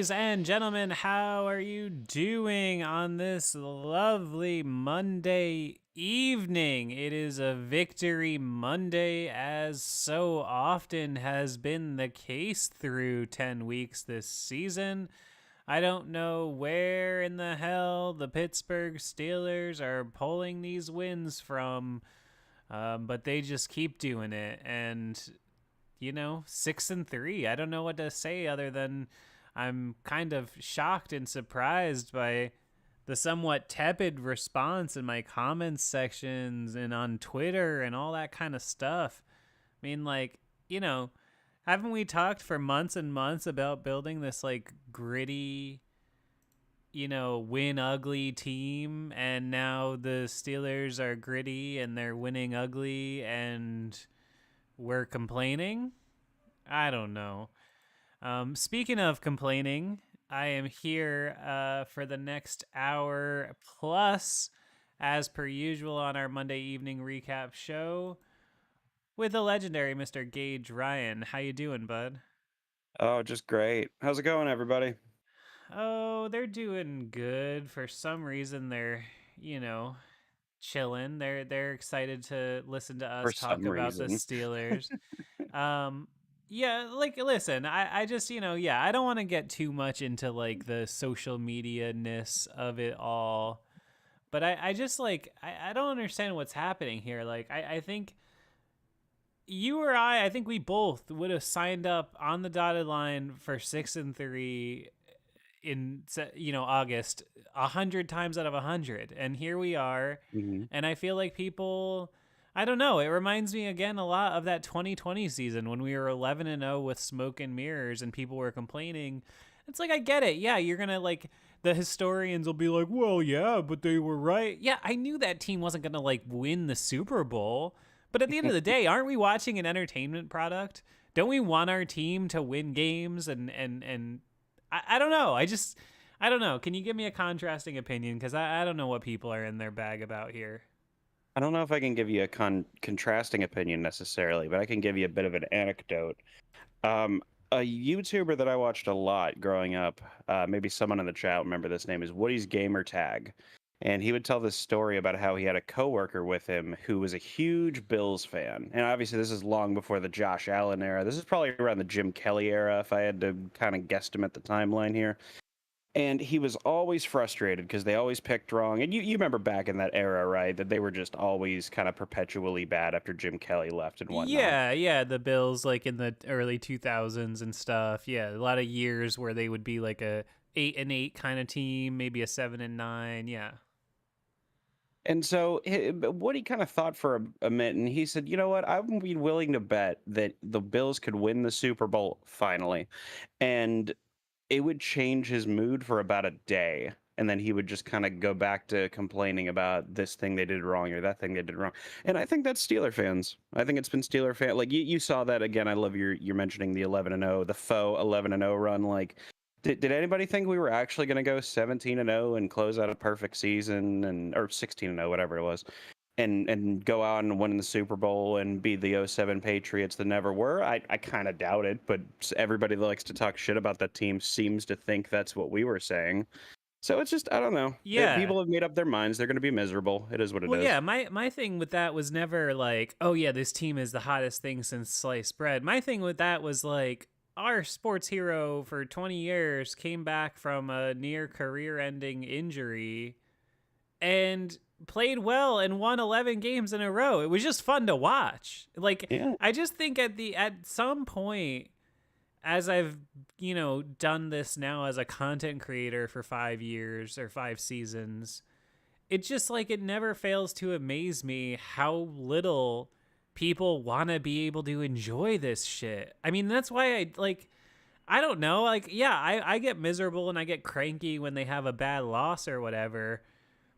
Ladies and gentlemen, how are you doing on this lovely Monday evening? It is a Victory Monday, as so often has been the case through 10 weeks this season. I don't know where in the hell the Pittsburgh Steelers are pulling these wins from, but they just keep doing it. And 6-3. I don't know what to say other than I'm kind of shocked and surprised by the somewhat tepid response in my comments sections and on Twitter and all that kind of stuff. I mean, haven't we talked for months and months about building this gritty, win ugly team, and now the Steelers are gritty and they're winning ugly and we're complaining? I don't know. Speaking of complaining, I am here for the next hour plus, as per usual on our Monday evening recap show, with the legendary Mr. Gage Ryan. How you doing, bud? Oh, just great. How's it going, everybody? Oh, they're doing good. For some reason, they're you know chilling. They're excited to listen to For us talk some about the reason. Steelers. Um, yeah, listen, I just, I don't want to get too much into the social media ness of it all, but I just I don't understand what's happening here. I think you or I think we both would have signed up on the dotted line for 6-3 in August 100 times out of 100, and here we are. hmm And I feel like people, I don't know, it reminds me again a lot of that 2020 season when we were 11-0 with smoke and mirrors and people were complaining. It's I get it. Yeah, you're gonna the historians will be like, well, yeah, but they were right. Yeah, I knew that team wasn't gonna win the Super Bowl, but at the end of the day, aren't we watching an entertainment product? Don't we want our team to win games? And I don't know. I don't know. Can you give me a contrasting opinion? Because I don't know what people are in their bag about here. I don't know if I can give you a contrasting opinion necessarily, but I can give you a bit of an anecdote. Um, a YouTuber that I watched a lot growing up, maybe someone in the chat will remember this name, is Woody's Gamer Tag. And he would tell this story about how he had a coworker with him who was a huge Bills fan. And obviously, this is long before the Josh Allen era. This is probably around the Jim Kelly era, if I had to kind of guesstimate the timeline here. And he was always frustrated because they always picked wrong. And you remember back in that era, right? That they were just always kind of perpetually bad after Jim Kelly left and whatnot. Yeah, the Bills in the early 2000s and stuff. Yeah, a lot of years where they would be a 8-8 kind of team, maybe a 7-9. Yeah. And so what he kind of thought for a minute, and he said, you know what? I would be willing to bet that the Bills could win the Super Bowl finally. And it would change his mood for about a day. And then he would just kind of go back to complaining about this thing they did wrong or that thing they did wrong. And I think that's Steeler fans. I think it's been Steeler fan. Like you saw that again. I love you're mentioning the 11-0, the faux 11-0 run. Like, did anybody think we were actually going to go 17-0 and close out a perfect season or 16-0, whatever it was, and go out and win the Super Bowl and be the '07 Patriots that never were? I kind of doubt it, but everybody that likes to talk shit about that team seems to think that's what we were saying. So it's just, I don't know. Yeah. People have made up their minds. They're going to be miserable. It is what it Well, is. yeah, my thing with that was never oh yeah, this team is the hottest thing since sliced bread. My thing with that was our sports hero for 20 years came back from a near career-ending injury and played well and won 11 games in a row. It was just fun to watch. Yeah. I just think at some point, as I've done this now as a content creator for 5 years or 5 seasons, it just it never fails to amaze me how little people want to be able to enjoy this shit. I mean, that's why I don't know, yeah, I get miserable and I get cranky when they have a bad loss or whatever,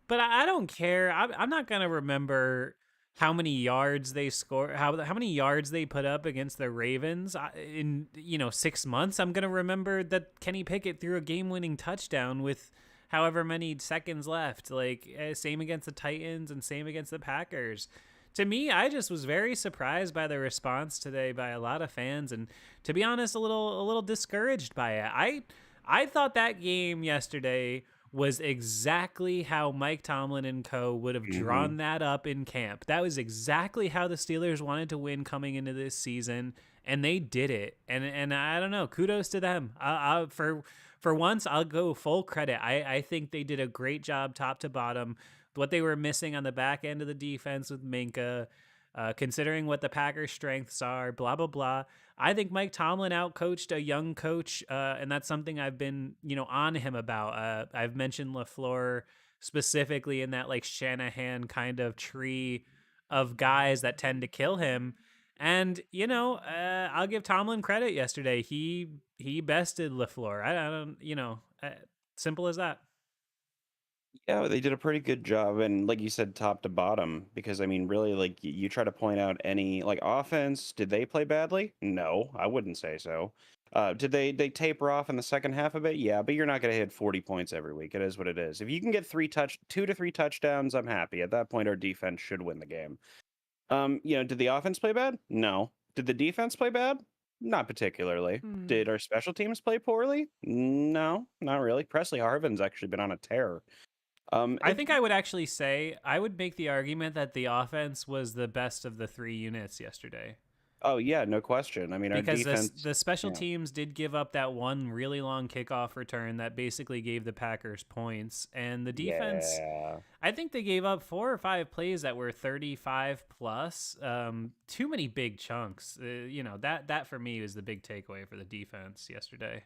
but I don't care. I'm not gonna remember how many yards they score, how many yards they put up against the Ravens in 6 months. I'm gonna remember that Kenny Pickett threw a game-winning touchdown with however many seconds left. Same against the Titans and same against the Packers. To me, I just was very surprised by the response today by a lot of fans, and to be honest, a little discouraged by it. I thought that game yesterday was exactly how Mike Tomlin and co would have Hmm. drawn that up in camp. That was exactly how the Steelers wanted to win coming into this season, and they did it. And I don't know, kudos to them. For once, I'll go full credit. I think they did a great job top to bottom. What they were missing on the back end of the defense with Minka, considering what the Packers' strengths are, blah blah blah. I think Mike Tomlin outcoached a young coach, and that's something I've been, on him about. I've mentioned LaFleur specifically in that like Shanahan kind of tree of guys that tend to kill him. And I'll give Tomlin credit. Yesterday, he bested LaFleur. I don't, simple as that. Yeah, they did a pretty good job, and like you said, top to bottom. Because I mean, really, like you try to point out any like offense, did they play badly? No, I wouldn't say so. Did they taper off in the second half of it? Yeah, but you're not going to hit 40 points every week. It is what it is. If you can get 2 to 3 touchdowns, I'm happy. At that point, our defense should win the game. Did the offense play bad? No. Did the defense play bad? Not particularly. Hmm. Did our special teams play poorly? No, not really. Presley Harvin's actually been on a tear. I think I would actually say I would make the argument that the offense was the best of the three units yesterday. Oh yeah, no question. I mean, our Because defense. the special Yeah, teams did give up that one really long kickoff return that basically gave the Packers points, and the defense, yeah. I think they gave up 4 or 5 plays that were 35 plus. Too many big chunks. That for me was the big takeaway for the defense yesterday.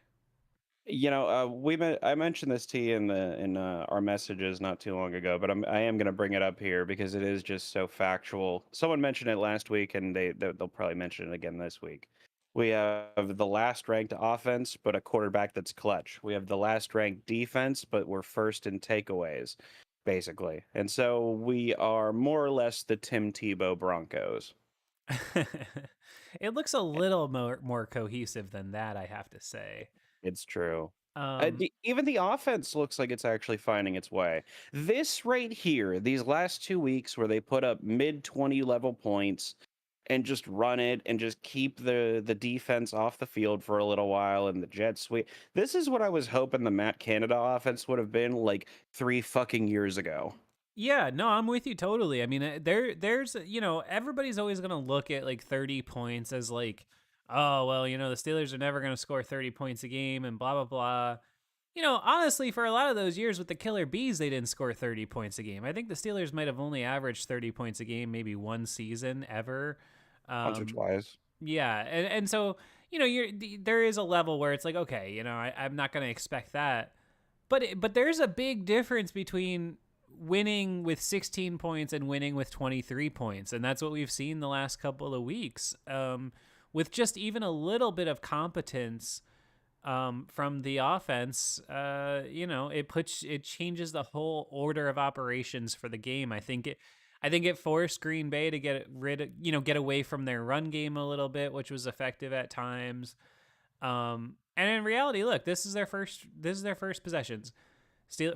I mentioned this to you in our messages not too long ago, but I am going to bring it up here because it is just so factual. Someone mentioned it last week, and they'll probably mention it again this week. We have the last ranked offense, but a quarterback that's clutch. We have the last ranked defense, but we're first in takeaways, basically. And so we are more or less the Tim Tebow Broncos. It looks a little more cohesive than that, I have to say. It's true. Um, Even the offense looks like it's actually finding its way. This right here, these last 2 weeks where they put up mid 20 level points and just run it and just keep the defense off the field for a little while and the jet sweep. This is what I was hoping the Matt Canada offense would have been like 3 fucking years ago. Yeah, no, I'm with you totally. I mean, there's everybody's always gonna look at like 30 points as like, oh well, the Steelers are never gonna score 30 points a game and blah blah blah. Honestly, for a lot of those years with the Killer Bees, they didn't score 30 points a game. I think the Steelers might have only averaged 30 points a game, maybe one season ever. Once or Um, twice. yeah, and so there is a level where it's like, okay, I'm not gonna expect that. But there's a big difference between winning with 16 points and winning with 23 points, and that's what we've seen the last couple of weeks. With just even a little bit of competence from the offense, it changes the whole order of operations for the game. I think it forced Green Bay to get away from their run game a little bit, which was effective at times. And in reality, look, this is their first possessions.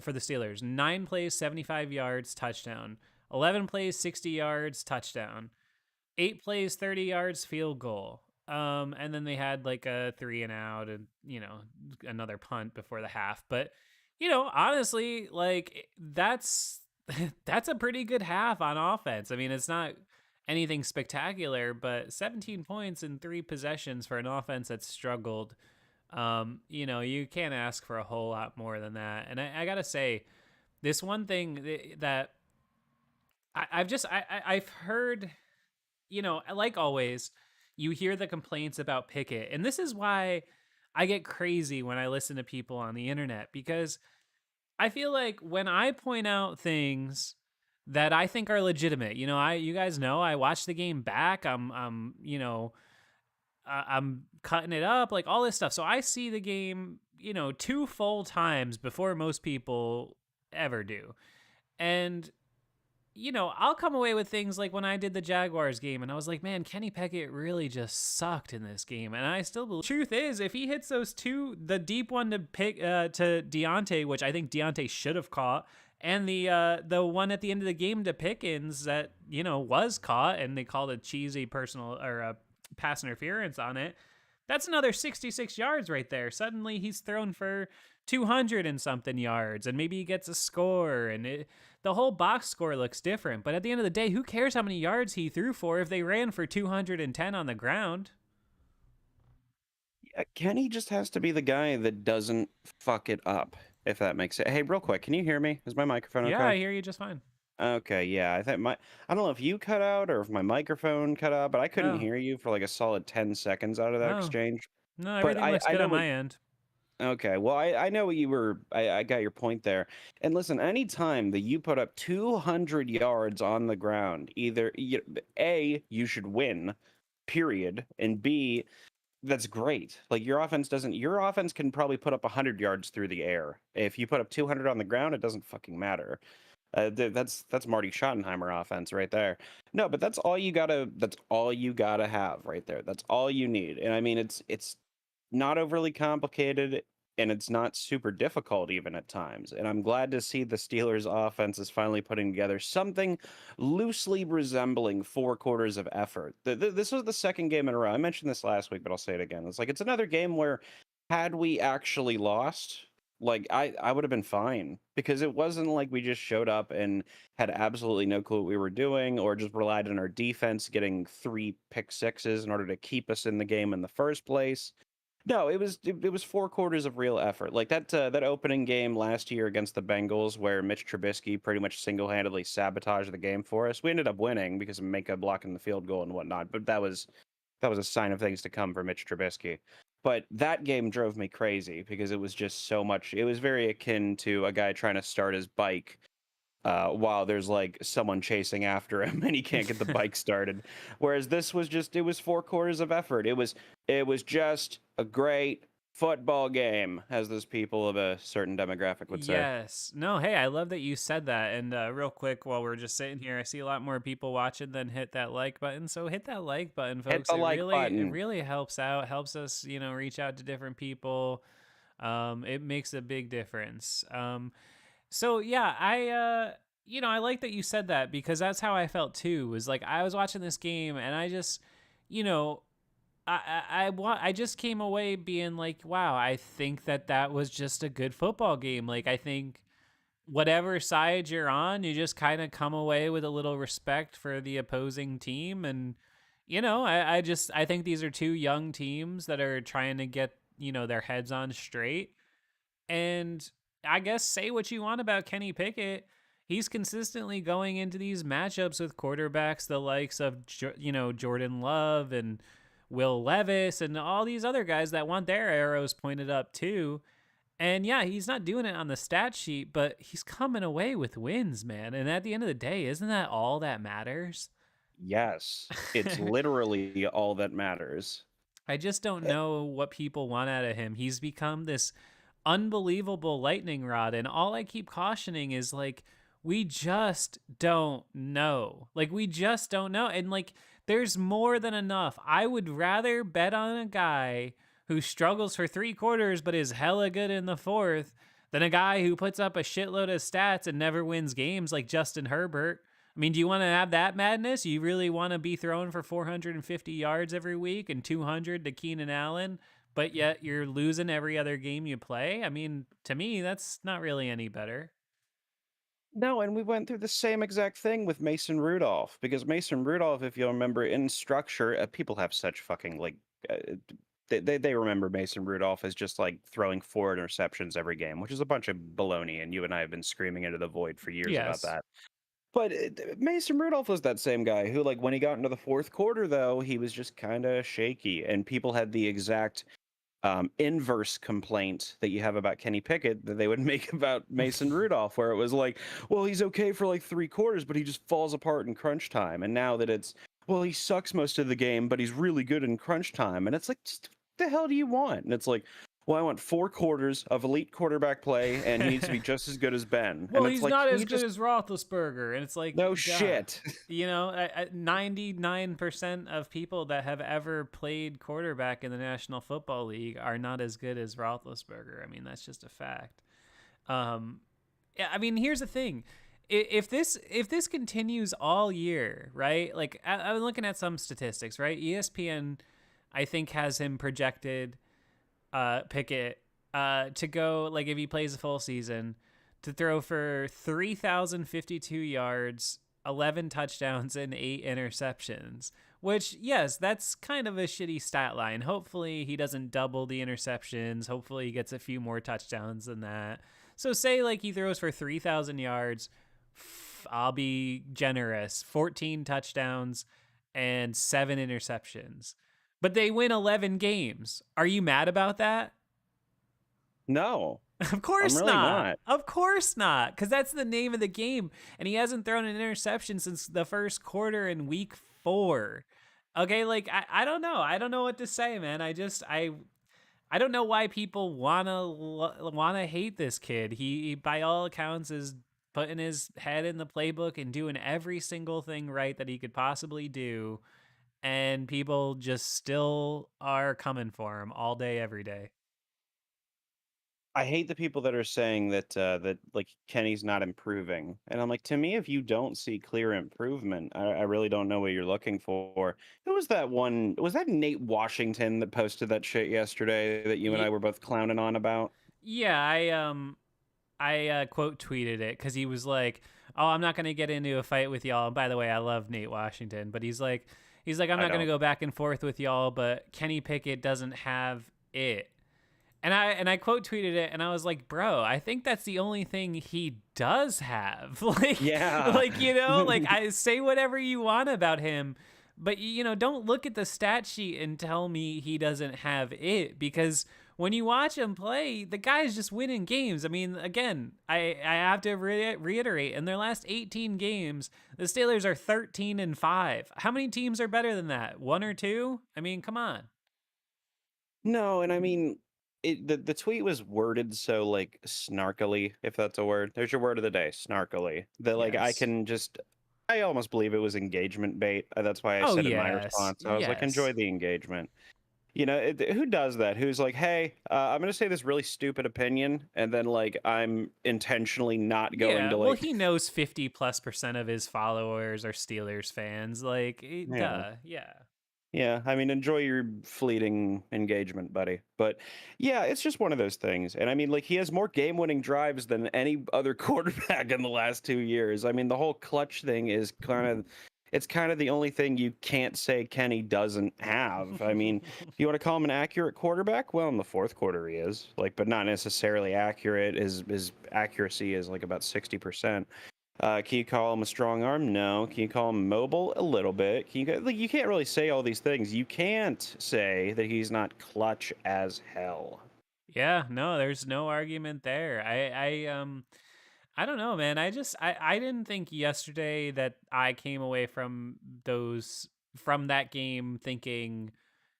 For the Steelers, 9 plays, 75 yards, touchdown. 11 plays, 60 yards, touchdown. 8 plays, 30 yards, field goal. And then they had like a 3 and out and another punt before the half. But honestly, like that's that's a pretty good half on offense. I mean, it's not anything spectacular, but 17 points in 3 possessions for an offense that's struggled. You can't ask for a whole lot more than that. And I gotta say, this one thing that I've heard, like always, you hear the complaints about Pickett, and this is why I get crazy when I listen to people on the internet, because I feel like when I point out things that I think are legitimate, you guys know I watch the game back. I'm cutting it up, like all this stuff. So I see the game, 2 full times before most people ever do. And, I'll come away with things like when I did the Jaguars game and I was like, man, Kenny Pickett really just sucked in this game. And I still believe, truth is, if he hits those two, the deep one to Deontay, which I think Deontay should have caught, and the one at the end of the game to Pickens that, was caught and they called a cheesy personal or a pass interference on it. That's another 66 yards right there. Suddenly he's thrown for 200 and something yards, and maybe he gets a score, and the whole box score looks different. But at the end of the day, who cares how many yards he threw for if they ran for 210 on the ground? Kenny just has to be the guy that doesn't fuck it up, if that makes sense. Hey, real quick, can you hear me? Is my microphone Yeah, okay? I hear you just fine. Okay, yeah. I don't know if you cut out or if my microphone cut out, but I couldn't Oh, hear you for like a solid 10 seconds out of that oh, exchange. no, But everything I looks I good know on what my end. okay, well I know what you were I got your point there. And listen, anytime that you put up 200 yards on the ground, either A, you should win, period, and B, that's great. Like your offense can probably put up 100 yards through the air. If you put up 200 on the ground, it doesn't fucking matter. That's Marty Schottenheimer offense right there. No, but that's all you gotta. That's all you gotta have right there. That's all you need. And I mean, it's not overly complicated, and it's not super difficult even at times. And I'm glad to see the Steelers' offense is finally putting together something loosely resembling 4 quarters of effort. This was the second game in a row. I mentioned this last week, but I'll say it again. It's like it's another game where had we actually lost, like I would have been fine because it wasn't like we just showed up and had absolutely no clue what we were doing or just relied on our defense getting 3 pick sixes in order to keep us in the game in the first place. No, it was 4 quarters of real effort. Like that opening game last year against the Bengals, where Mitch Trubisky pretty much single-handedly sabotaged the game for us. We ended up winning because of Minka blocking the field goal and whatnot, but that was a sign of things to come for Mitch Trubisky. But that game drove me crazy because it was just so much. It was very akin to a guy trying to start his bike while there's like someone chasing after him and he can't get the bike started. Whereas this was just it was 4 quarters of effort. It was just a great football game, as those people of a certain demographic would say. Yes. No, hey, I love that you said that. And real quick, while we're just sitting here, I see a lot more people watching than hit that like button. So hit that like button, Hit folks. the It like really, it button. really helps out, helps us, reach out to different people. It makes a big difference. So yeah, I like that you said that because that's how I felt too. Was like I was watching this game and I just, you know, I just came away being like, wow, I think that was just a good football game. Like I think whatever side you're on, you just kind of come away with a little respect for the opposing team. And, I think these are two young teams that are trying to get, their heads on straight. And I guess say what you want about Kenny Pickett. He's consistently going into these matchups with quarterbacks the likes of, Jordan Love and Will Levis and all these other guys that want their arrows pointed up too. And yeah, he's not doing it on the stat sheet, but he's coming away with wins, man. And at the end of the day, isn't that all that matters? Yes, it's literally all that matters. I just don't Eh, know what people want out of him. He's become this unbelievable lightning rod. And all I keep cautioning is like, we just don't know. Like, we just don't know. And like, there's more than enough. I would rather bet on a guy who struggles for 3 quarters but is hella good in the fourth than a guy who puts up a shitload of stats and never wins games like Justin Herbert. I mean, do you want to have that madness? You really want to be throwing for 450 yards every week and 200 to Keenan Allen, but yet you're losing every other game you play? I mean, to me, that's not really any better. No, and we went through the same exact thing with Mason Rudolph because Mason Rudolph, if you'll remember, in structure, people have such fucking like uh, they remember Mason Rudolph as just like throwing 4 interceptions every game, which is a bunch of baloney, and you and I have been screaming into the void for years about Yes. that. But Mason Rudolph was that same guy who, like, when he got into the fourth quarter, though, he was just kind of shaky, and people had the exact inverse complaint that you have about Kenny Pickett that they would make about Mason Rudolph, where it was like, well, he's okay for like 3 quarters, but he just falls apart in crunch time. And now that it's, well, he sucks most of the game, but he's really good in crunch time. And it's like, just what the hell do you want? And it's like, well, I want 4 quarters of elite quarterback play, and he needs to be just as good as Ben. Well, And it's he's like, not can as you good just, as Roethlisberger, and it's like, no duh. shit. 99% of people that have ever played quarterback in the National Football League are not as good as Roethlisberger. I mean, that's just a fact. Yeah, I mean, here's the thing: if this continues all year, right? Like I'm looking at some statistics, right? ESPN I think has him projected, Pickett, to go, like, if he plays a full season, to throw for 3,052 yards, 11 touchdowns, and 8 interceptions. Which, yes, that's kind of a shitty stat line. Hopefully, he doesn't double the interceptions. Hopefully, he gets a few more touchdowns than that. So, say, like, he throws for 3,000 yards. I'll be generous, 14 touchdowns and 7 interceptions. But they win 11 games. Are you mad about that? No, Of I'm course really not. not. Of course not. Because that's the name of the game. And he hasn't thrown an interception since the first quarter in week 4. Okay, like, I don't know. I don't know what to say, man. I don't know why people wanna hate this kid. He by all accounts is putting his head in the playbook and doing every single thing right that he could possibly do, and people just still are coming for him all day, every day. I hate the people that are saying that that like Kenny's not improving, and I'm like, to me, if you don't see clear improvement, I really don't know what you're looking for. Who was that one? Was that Nate Washington that posted that shit yesterday that you and I Ye- were both clowning on about? Yeah, I quote tweeted it because he was like, "Oh, I'm not gonna get into a fight with y'all." And by the way, I love Nate Washington, but he's like, "I'm I not gonna don't. go back and forth with y'all." But Kenny Pickett doesn't have it, and I quote tweeted it, and I was like, "Bro, I think that's the only thing he does have." Yeah. Like, like, I say whatever you want about him, but don't look at the stat sheet and tell me he doesn't have it, because when you watch him play, the guy's just winning games. I mean, again, I have to reiterate, in their last 18 games, the Steelers are 13-5. How many teams are better than that? One or two? I mean, come on. No, and I mean, the tweet was worded so like snarkily, if that's a word. There's your word of the day, snarkily. That like Yes. I almost believe it was engagement bait. That's why I Oh, said in my yes. response, I was like, Yes. enjoy the engagement. Who does that? Who's like, hey, I'm gonna say this really stupid opinion, and then like I'm intentionally not going Yeah, to well, like, he knows 50+% of his followers are Steelers fans. Like, yeah. duh. Yeah. Yeah, I mean, enjoy your fleeting engagement, buddy. But yeah, it's just one of those things. And I mean, like, he has more game-winning drives than any other quarterback in the last 2 years. I mean, the whole clutch thing is it's kind of the only thing you can't say Kenny doesn't have. I mean, you want to call him an accurate quarterback? Well, in the fourth quarter he is, like, but not necessarily accurate. His accuracy is like about 60%. Can you call him a strong arm? No. Can you call him mobile? A little bit. Like, you can't really say all these things. You can't say that he's not clutch as hell. Yeah, no, there's no argument there. I don't know, man. I didn't think yesterday that I came away from that game thinking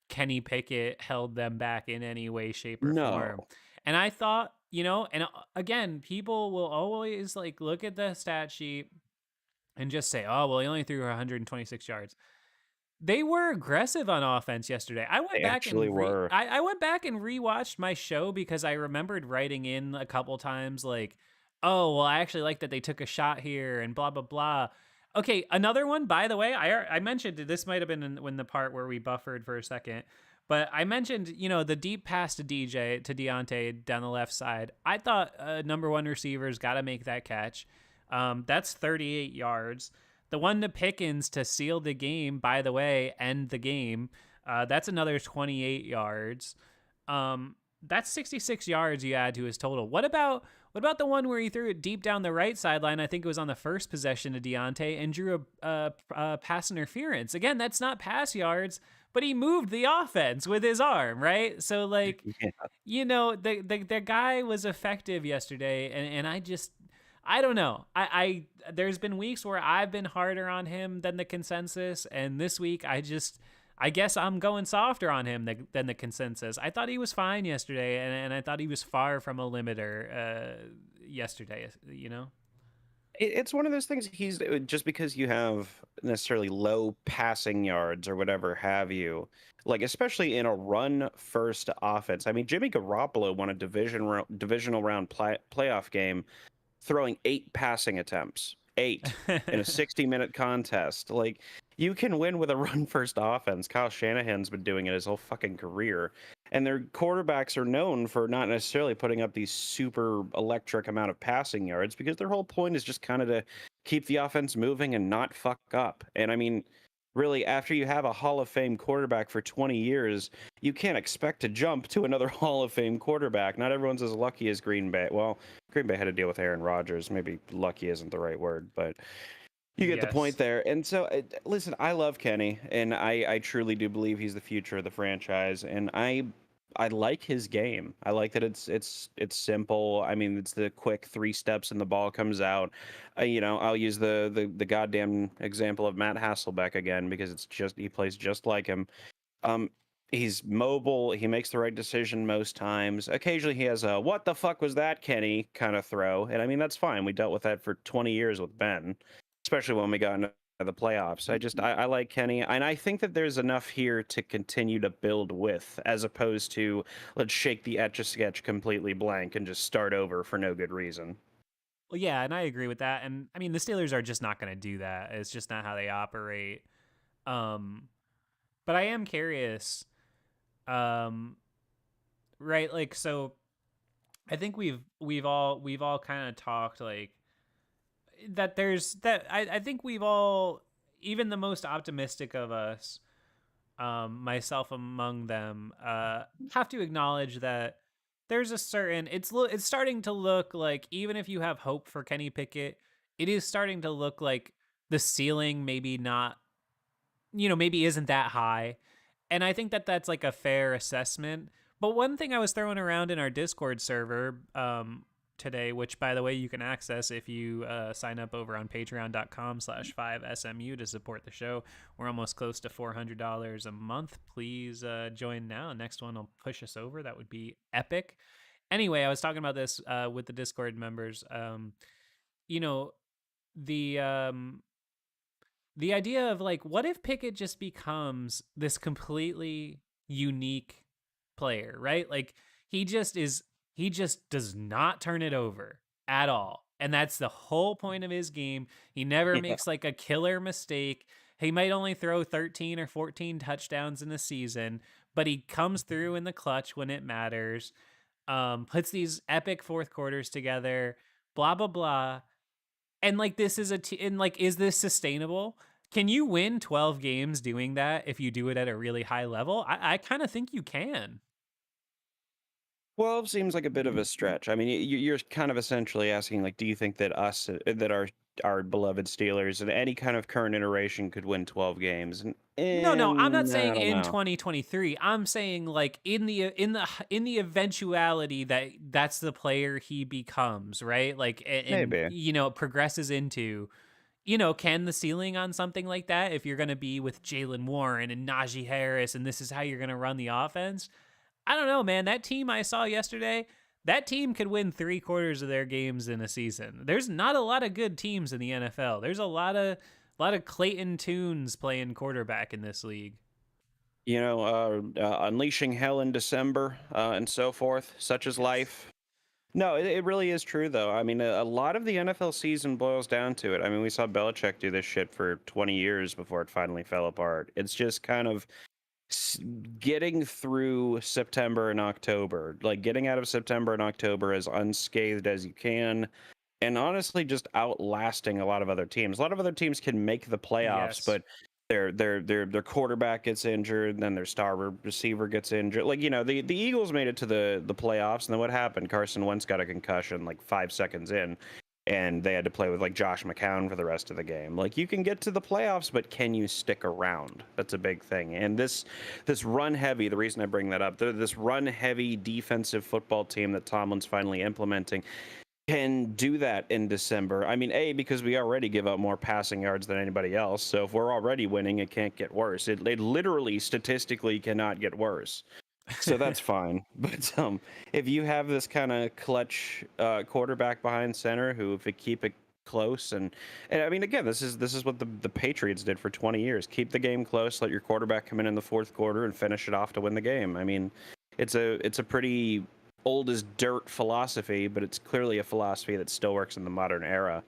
Kenny Pickett held them back in any way, shape, or form. No. And I thought, and again, people will always, like, look at the stat sheet and just say, "Oh, well, he only threw 126 yards." They were aggressive on offense yesterday. They actually were. I went back and rewatched my show because I remembered writing in a couple times, like, "Oh, well, I actually like that they took a shot here," and blah blah blah. Okay, another one, by the way, I mentioned this might have been when the part where we buffered for a second, but I mentioned, the deep pass to Deontay down the left side. I thought, number one receiver's got to make that catch. That's 38 yards. The one to Pickens to seal the game, by the way, end the game. That's another 28 yards. That's 66 yards you add to his total. What about the one where he threw it deep down the right sideline? I think it was on the first possession to Deontay and drew a pass interference. Again, that's not pass yards, but he moved the offense with his arm, right? So, like, Yeah. the guy was effective yesterday, and I don't know. There's been weeks where I've been harder on him than the consensus, and this week I guess I'm going softer on him than the consensus. I thought he was fine yesterday, and I thought he was far from a limiter yesterday. It's one of those things. Just because you have necessarily low passing yards or whatever have you, like especially in a run first offense. I mean, Jimmy Garoppolo won a divisional round playoff game throwing 8 passing attempts, 8 in a 60-minute contest. Like, You can win with a run first offense. Kyle Shanahan's been doing it his whole fucking career. And their quarterbacks are known for not necessarily putting up these super electric amount of passing yards because their whole point is just kind of to keep the offense moving and not fuck up. And I mean, really, after you have a Hall of Fame quarterback for 20 years, you can't expect to jump to another Hall of Fame quarterback. Not everyone's as lucky as Green Bay. Well, Green Bay had to deal with Aaron Rodgers. Maybe lucky isn't the right word, but you get the point Yes. there. And so, listen, I love Kenny, and I truly do believe he's the future of the franchise. And I like his game. I like that it's simple. I mean, it's the quick 3 steps and the ball comes out. I'll use the goddamn example of Matt Hasselbeck again because it's just he plays just like him. Um, he's mobile. He makes the right decision most times. Occasionally, he has a "What the fuck was that, Kenny?" kind of throw, and I mean that's fine. We dealt with that for 20 years with Ben, especially when we got into the playoffs. I like Kenny, and I think that there's enough here to continue to build with, as opposed to let's shake the etch a sketch completely blank and just start over for no good reason. Well, yeah, and I agree with that. And I mean, the Steelers are just not going to do that. It's just not how they operate. Um, but I am curious. Um, right, like so. I think we've all kind of talked like that. There's that. I think we've all, even the most optimistic of us, myself among them, have to acknowledge that there's a certain it's starting to look like, even if you have hope for Kenny Pickett, it is starting to look like the ceiling maybe not, maybe isn't that high. And I think that that's like a fair assessment. But one thing I was throwing around in our Discord server today, which by the way you can access if you sign up over on patreon.com/5SMU to support the show. We're almost close to $400 a month. Please join now. Next one will push us over. That would be epic. Anyway, I was talking about this with the Discord members. You know, the the idea of like, what if Pickett just becomes this completely unique player, right? Like he just does not turn it over at all. And that's the whole point of his game. He never Yeah. makes like a killer mistake. He might only throw 13 or 14 touchdowns in a season, but he comes through in the clutch when it matters. Puts these epic fourth quarters together, blah blah blah. And like this is and like, is this sustainable? Can you win 12 games doing that if you do it at a really high level? I kind of think you can. 12 seems like a bit of a stretch. I mean, you're kind of essentially asking, like, do you think that that our beloved Steelers and any kind of current iteration could win 12 games? No, I'm not And I saying don't in know. 2023. I'm saying like in the eventuality that that's the player he becomes, right? Like and Maybe. progresses into, can the ceiling on something like that, if you're going to be with Jalen Warren and Najee Harris and this is how you're going to run the offense? I don't know, man. That team I saw yesterday, that team could win 3/4 of their games in a season. There's not a lot of good teams in the NFL. There's a lot of Clayton Tunes playing quarterback in this league. Unleashing hell in December and so forth, such as Yes. life. No, it really is true, though. I mean, a lot of the NFL season boils down to it. I mean, we saw Belichick do this shit for 20 years before it finally fell apart. It's just kind of s- getting through September and October, like getting out of September and October as unscathed as you can, and honestly just outlasting a lot of other teams. A lot of other teams can make the playoffs, Yes. but their quarterback gets injured, then their star receiver gets injured. Like, the Eagles made it to the playoffs, and then what happened? Carson Wentz got a concussion like 5 seconds in, and they had to play with like Josh McCown for the rest of the game. Like, you can get to the playoffs, but can you stick around? That's a big thing. And this run heavy, the reason I bring that up, this run heavy defensive football team that Tomlin's finally implementing can do that in December. I mean, because we already give up more passing yards than anybody else. So if we're already winning, it can't get worse. It literally statistically cannot get worse. So that's fine. But if you have this kind of clutch quarterback behind center who, if it keep it close, and I mean, again, this is what the Patriots did for 20 years. Keep the game close, let your quarterback come in the fourth quarter and finish it off to win the game. I mean, it's a pretty old as dirt philosophy, but it's clearly a philosophy that still works in the modern era.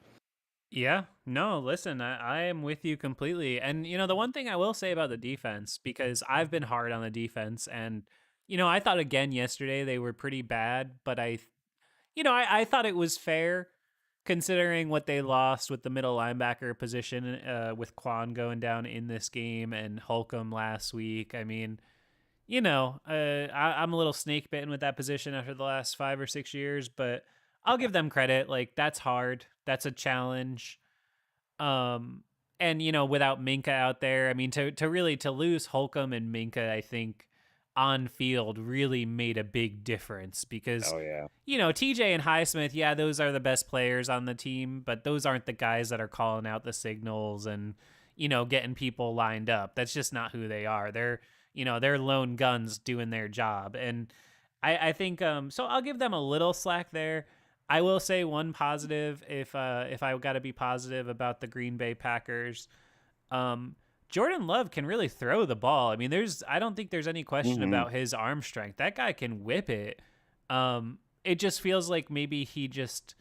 Yeah, no, listen, I am with you completely. And, the one thing I will say about the defense, because I've been hard on the defense, and, I thought again yesterday they were pretty bad, but I thought it was fair considering what they lost with the middle linebacker position with Quan going down in this game and Holcomb last week. I mean, I'm a little snake bitten with that position after the last 5 or 6 years, but I'll give them credit. Like, that's hard. That's a challenge. Um, and without Minka out there, I mean, to really to lose Holcomb and Minka, I think on field really made a big difference because Oh yeah. TJ and Highsmith, yeah, those are the best players on the team, but those aren't the guys that are calling out the signals and getting people lined up. That's just not who they are. They're lone guns doing their job, and I think so. I'll give them a little slack there. I will say one positive if I got to be positive about the Green Bay Packers. Um, Jordan Love can really throw the ball. I mean, I don't think there's any question Hmm. about his arm strength. That guy can whip it. It just feels like maybe he just,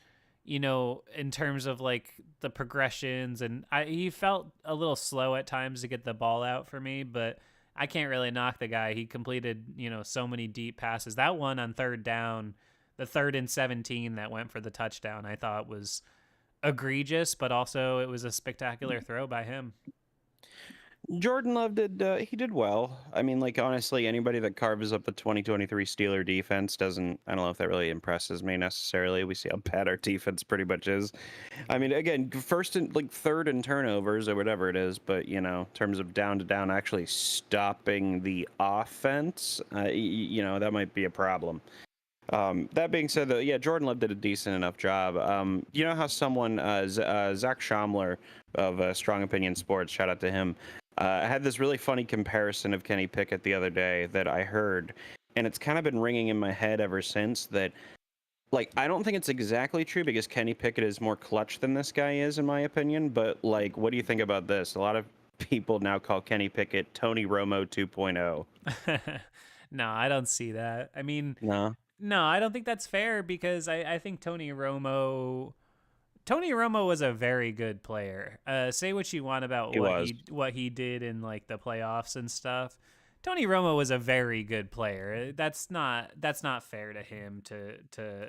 in terms of like the progressions, and he felt a little slow at times to get the ball out for me, but I can't really knock the guy. He completed, so many deep passes. That one on third down, the 3rd and 17 that went for the touchdown, I thought was egregious, but also it was a spectacular throw by him. Jordan Love did well. I mean, like honestly, anybody that carves up the 2023 Steeler defense doesn't. I don't know if that really impresses me necessarily. We see how bad our defense pretty much is. I mean, again, first and like third in turnovers or whatever it is, but in terms of down to down, actually stopping the offense, that might be a problem. That being said, though, yeah, Jordan Love did a decent enough job. You know how someone, Zach Schomler of Strong Opinion Sports, shout out to him, had this really funny comparison of Kenny Pickett the other day that I heard, and it's kind of been ringing in my head ever since that, like, I don't think it's exactly true because Kenny Pickett is more clutch than this guy is, in my opinion, but, like, what do you think about this? A lot of people now call Kenny Pickett Tony Romo 2.0. No, I don't see that. I mean, No, no, I don't think that's fair because I think Tony Romo was a very good player. Say what you want about he was. what he did in like the playoffs and stuff. Tony Romo was a very good player. That's not fair to him to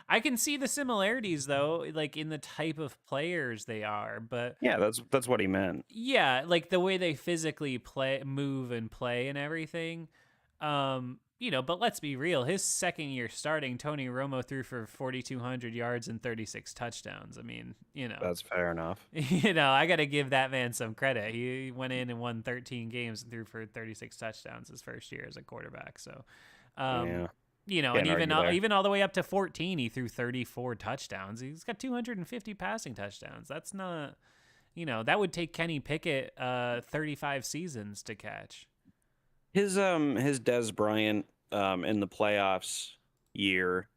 I can see the similarities though, like in the type of players they are, but Yeah, that's what he meant. yeah, like the way they physically play, move, and play and everything. But let's be real. His second year starting, Tony Romo threw for 4,200 yards and 36 touchdowns. I mean, That's fair enough. I got to give that man some credit. He went in and won 13 games and threw for 36 touchdowns his first year as a quarterback. So, um, Yeah, and can't argue there. even all the way up to 14, he threw 34 touchdowns. He's got 250 passing touchdowns. That's not, that would take Kenny Pickett 35 seasons to catch. His Des Bryant in the playoffs year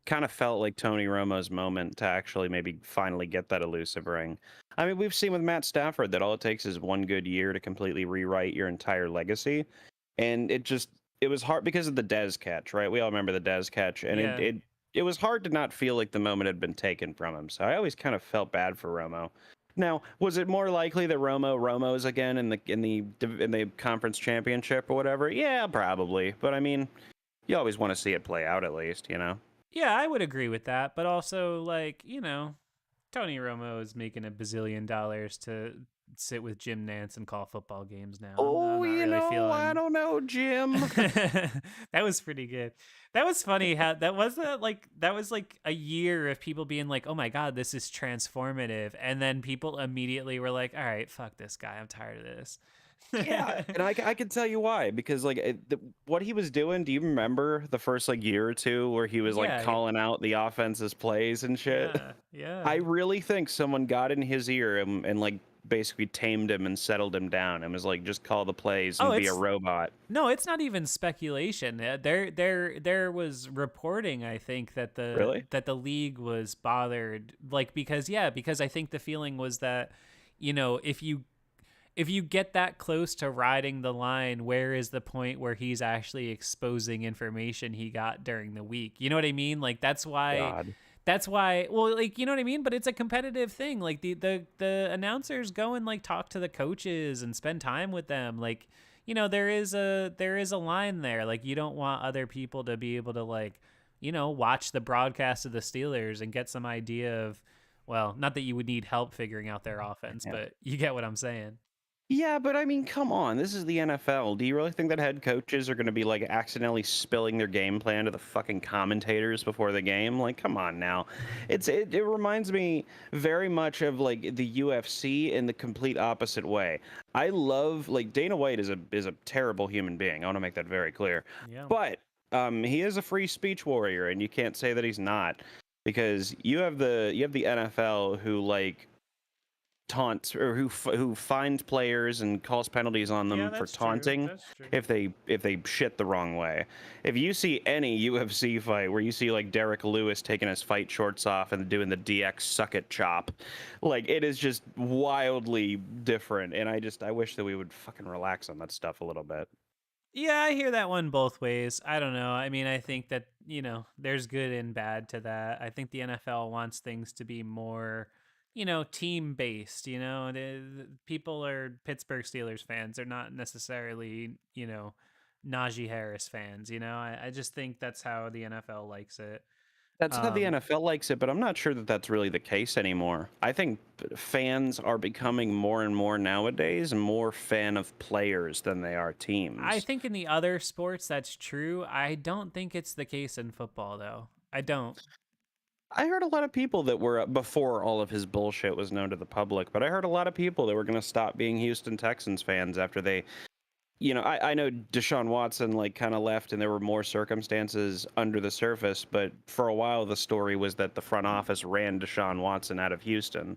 kind of felt like Tony Romo's moment to actually maybe finally get that elusive ring. I mean, we've seen with Matt Stafford that all it takes is one good year to completely rewrite your entire legacy, and it was hard because of the Des catch, right? We all remember the Des catch, and Yeah. it was hard to not feel like the moment had been taken from him. So I always kind of felt bad for Romo. Now, was it more likely that Romo's again in the conference championship or whatever? Yeah, probably. But I mean, you always want to see it play out at least, you know? Yeah, I would agree with that, but also like, Tony Romo is making a bazillion dollars to sit with Jim Nance and call football games now. I'm Oh, not really I feeling. don't know, Jim. That was pretty good. That was funny how that was like a year of people being like, "Oh my god, this is transformative." And then people immediately were like, "All right, fuck this guy. I'm tired of this." Yeah, and I can tell you why because like what he was doing. Do you remember the first like year or two where he was like Yeah, calling out the offense's plays and shit? yeah, yeah. I really think someone got in his ear and like basically tamed him and settled him down and was like, just call the plays Oh, and be a it's robot. no, it's not even speculation. There was reporting. I think that Really? the league was bothered, like because I think the feeling was that, if you get that close to riding the line, where is the point where he's actually exposing information he got during the week? You know what I mean? Like God. That's why, well, like, you know what I mean, but it's a competitive thing. Like the announcers go and like talk to the coaches and spend time with them. Like, there is a line there. Like, you don't want other people to be able to, like, watch the broadcast of the Steelers and get some idea of, well, not that you would need help figuring out their offense, Yeah. but you get what I'm saying. Yeah, but I mean, come on. This is the NFL. Do you really think that head coaches are going to be like accidentally spilling their game plan to the fucking commentators before the game? Like, come on now. It reminds me very much of like the UFC in the complete opposite way. I love like Dana White is a terrible human being. I want to make that very clear. Yeah. But he is a free speech warrior, and you can't say that he's not, because you have the NFL who like taunts, or who finds players and calls penalties on Yeah, them for that's true. taunting That's true. if they shit the wrong way. If you see any UFC fight where you see like Derek Lewis taking his fight shorts off and doing the DX suck it chop, like it is just wildly different. And I wish that we would fucking relax on that stuff a little bit. Yeah, I hear that one both ways. I don't know. I mean, I think that, there's good and bad to that. I think the NFL wants things to be more, team based. People are Pittsburgh Steelers fans. They're not necessarily, Najee Harris fans. I just think that's how the NFL likes it. That's how the Um, NFL likes it, but I'm not sure that that's really the case anymore. I think fans are becoming more and more nowadays more fan of players than they are I teams. think in the other sports that's true. I don't think it's the case in football, though. I don't. I heard a lot of people that were before all of his bullshit was known to the public, but I heard a lot of people that were going to stop being Houston Texans fans after they, I know Deshaun Watson like kind of left and there were more circumstances under the surface, but for a while the story was that the front office ran Deshaun Watson out of Houston.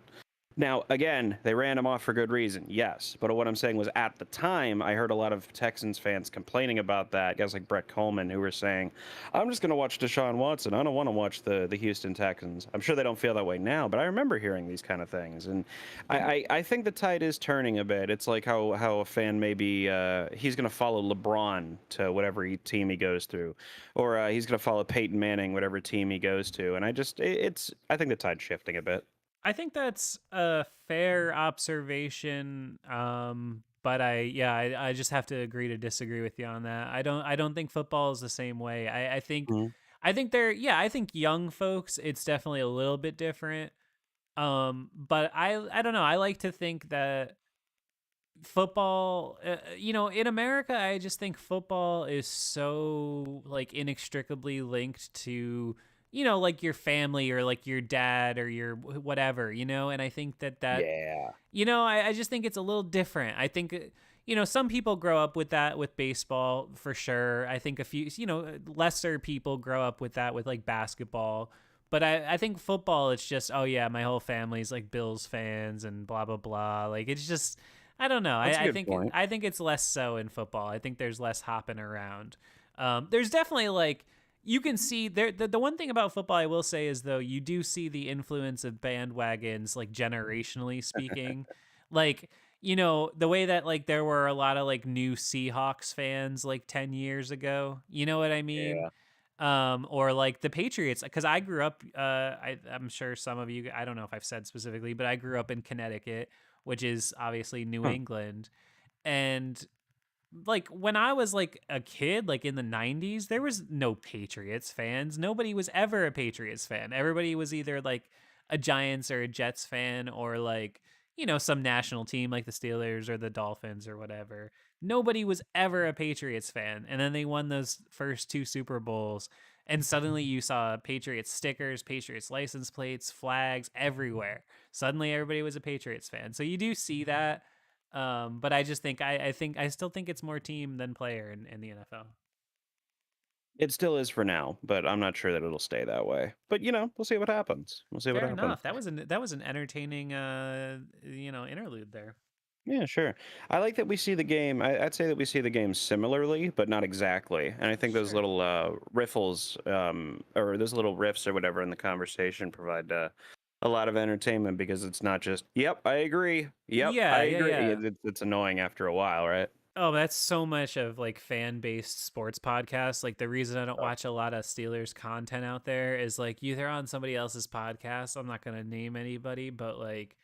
Now, again, they ran him off for good reason, yes. But what I'm saying was, at the time, I heard a lot of Texans fans complaining about that. Guys like Brett Coleman, who were saying, "I'm just going to watch Deshaun Watson. I don't want to watch the Houston Texans." I'm sure they don't feel that way now, but I remember hearing these kind of things, and I think the tide is turning a bit. It's like how a fan maybe he's going to follow LeBron to whatever team he goes through, or he's going to follow Peyton Manning whatever team he goes to, and I think the tide's shifting a bit. I think that's a fair observation. But I just have to agree to disagree with you on that. I don't think football is the same way. I think I think young folks, it's definitely a little bit different. But I don't know. I like to think that football, in America, I just think football is so like inextricably linked to, like your family or like your dad or your whatever, and I think that Yeah. I just think it's a little different. I think some people grow up with that with baseball for sure. I think a few, lesser people grow up with that with like basketball. But I think football, it's just, oh yeah, my whole family's like Bills fans and blah blah blah. Like, it's just, I don't know. That's a I good think point. I think it's less so in football. I think there's less hopping around. There's definitely like, you can see there. The one thing about football I will say is, though, you do see the influence of bandwagons, like generationally speaking. Like, the way that like there were a lot of like new Seahawks fans like 10 years ago. You know what I mean? Yeah. Or like the Patriots, because I grew up, I'm sure some of you, I don't know if I've said specifically, but I grew up in Connecticut, which is obviously New Huh. England. And like when I was like a kid, like in the 90s, there was no Patriots fans. Nobody was ever a Patriots fan. Everybody was either like a Giants or a Jets fan, or like, some national team like the Steelers or the Dolphins or whatever. Nobody was ever a Patriots fan. And then they won those first two Super Bowls. And suddenly you saw Patriots stickers, Patriots license plates, flags everywhere. Suddenly everybody was a Patriots fan. So you do see that. But I just think I still think it's more team than player in the NFL. It still is for now, but I'm not sure that it'll stay that way. But we'll see what happens. We'll see what Fair happens. enough. That was an entertaining interlude there. Yeah, sure. I like that we see the game. I'd say that we see the game similarly, but not exactly. And I think those Sure. little riffles, or those little riffs or whatever in the conversation provide a lot of entertainment, because it's not just, "Yep, I agree. Yep, I Yeah, yeah, agree." yeah. It's annoying after a while, right? Oh, that's so much of like fan-based sports podcasts. Like the reason I don't watch a lot of Steelers content out there is like you throw on somebody else's podcast. I'm not gonna name anybody, but like,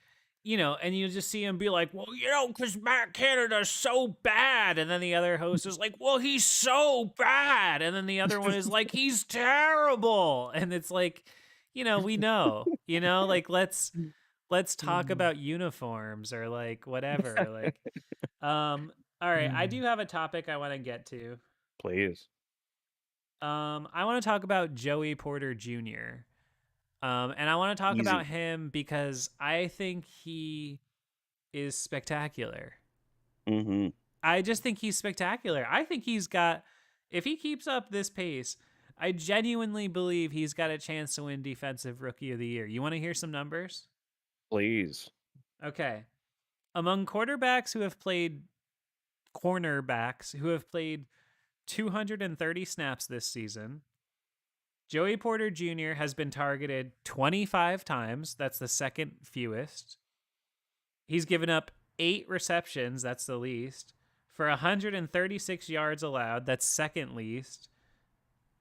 and you just see him be like, "Well, because Matt Canada's so bad," and then the other host is like, "Well, he's so bad," and then the other one is like, "He's terrible," and it's like, we know, like let's talk Mm. about uniforms or like whatever, like. All right, I Mm. do have a topic I want to get to. Please. I want to talk about Joey Porter Jr. And I want to talk about Easy. him because I think he is spectacular. Hmm. I just think he's spectacular. I think if he keeps up this pace, I genuinely believe he's got a chance to win Defensive Rookie of the Year. You want to hear some numbers? Please. Okay. Among cornerbacks who have played 230 snaps this season, Joey Porter Jr. has been targeted 25 times. That's the second fewest. He's given up 8 receptions. That's the least. For 136 yards allowed. That's second least.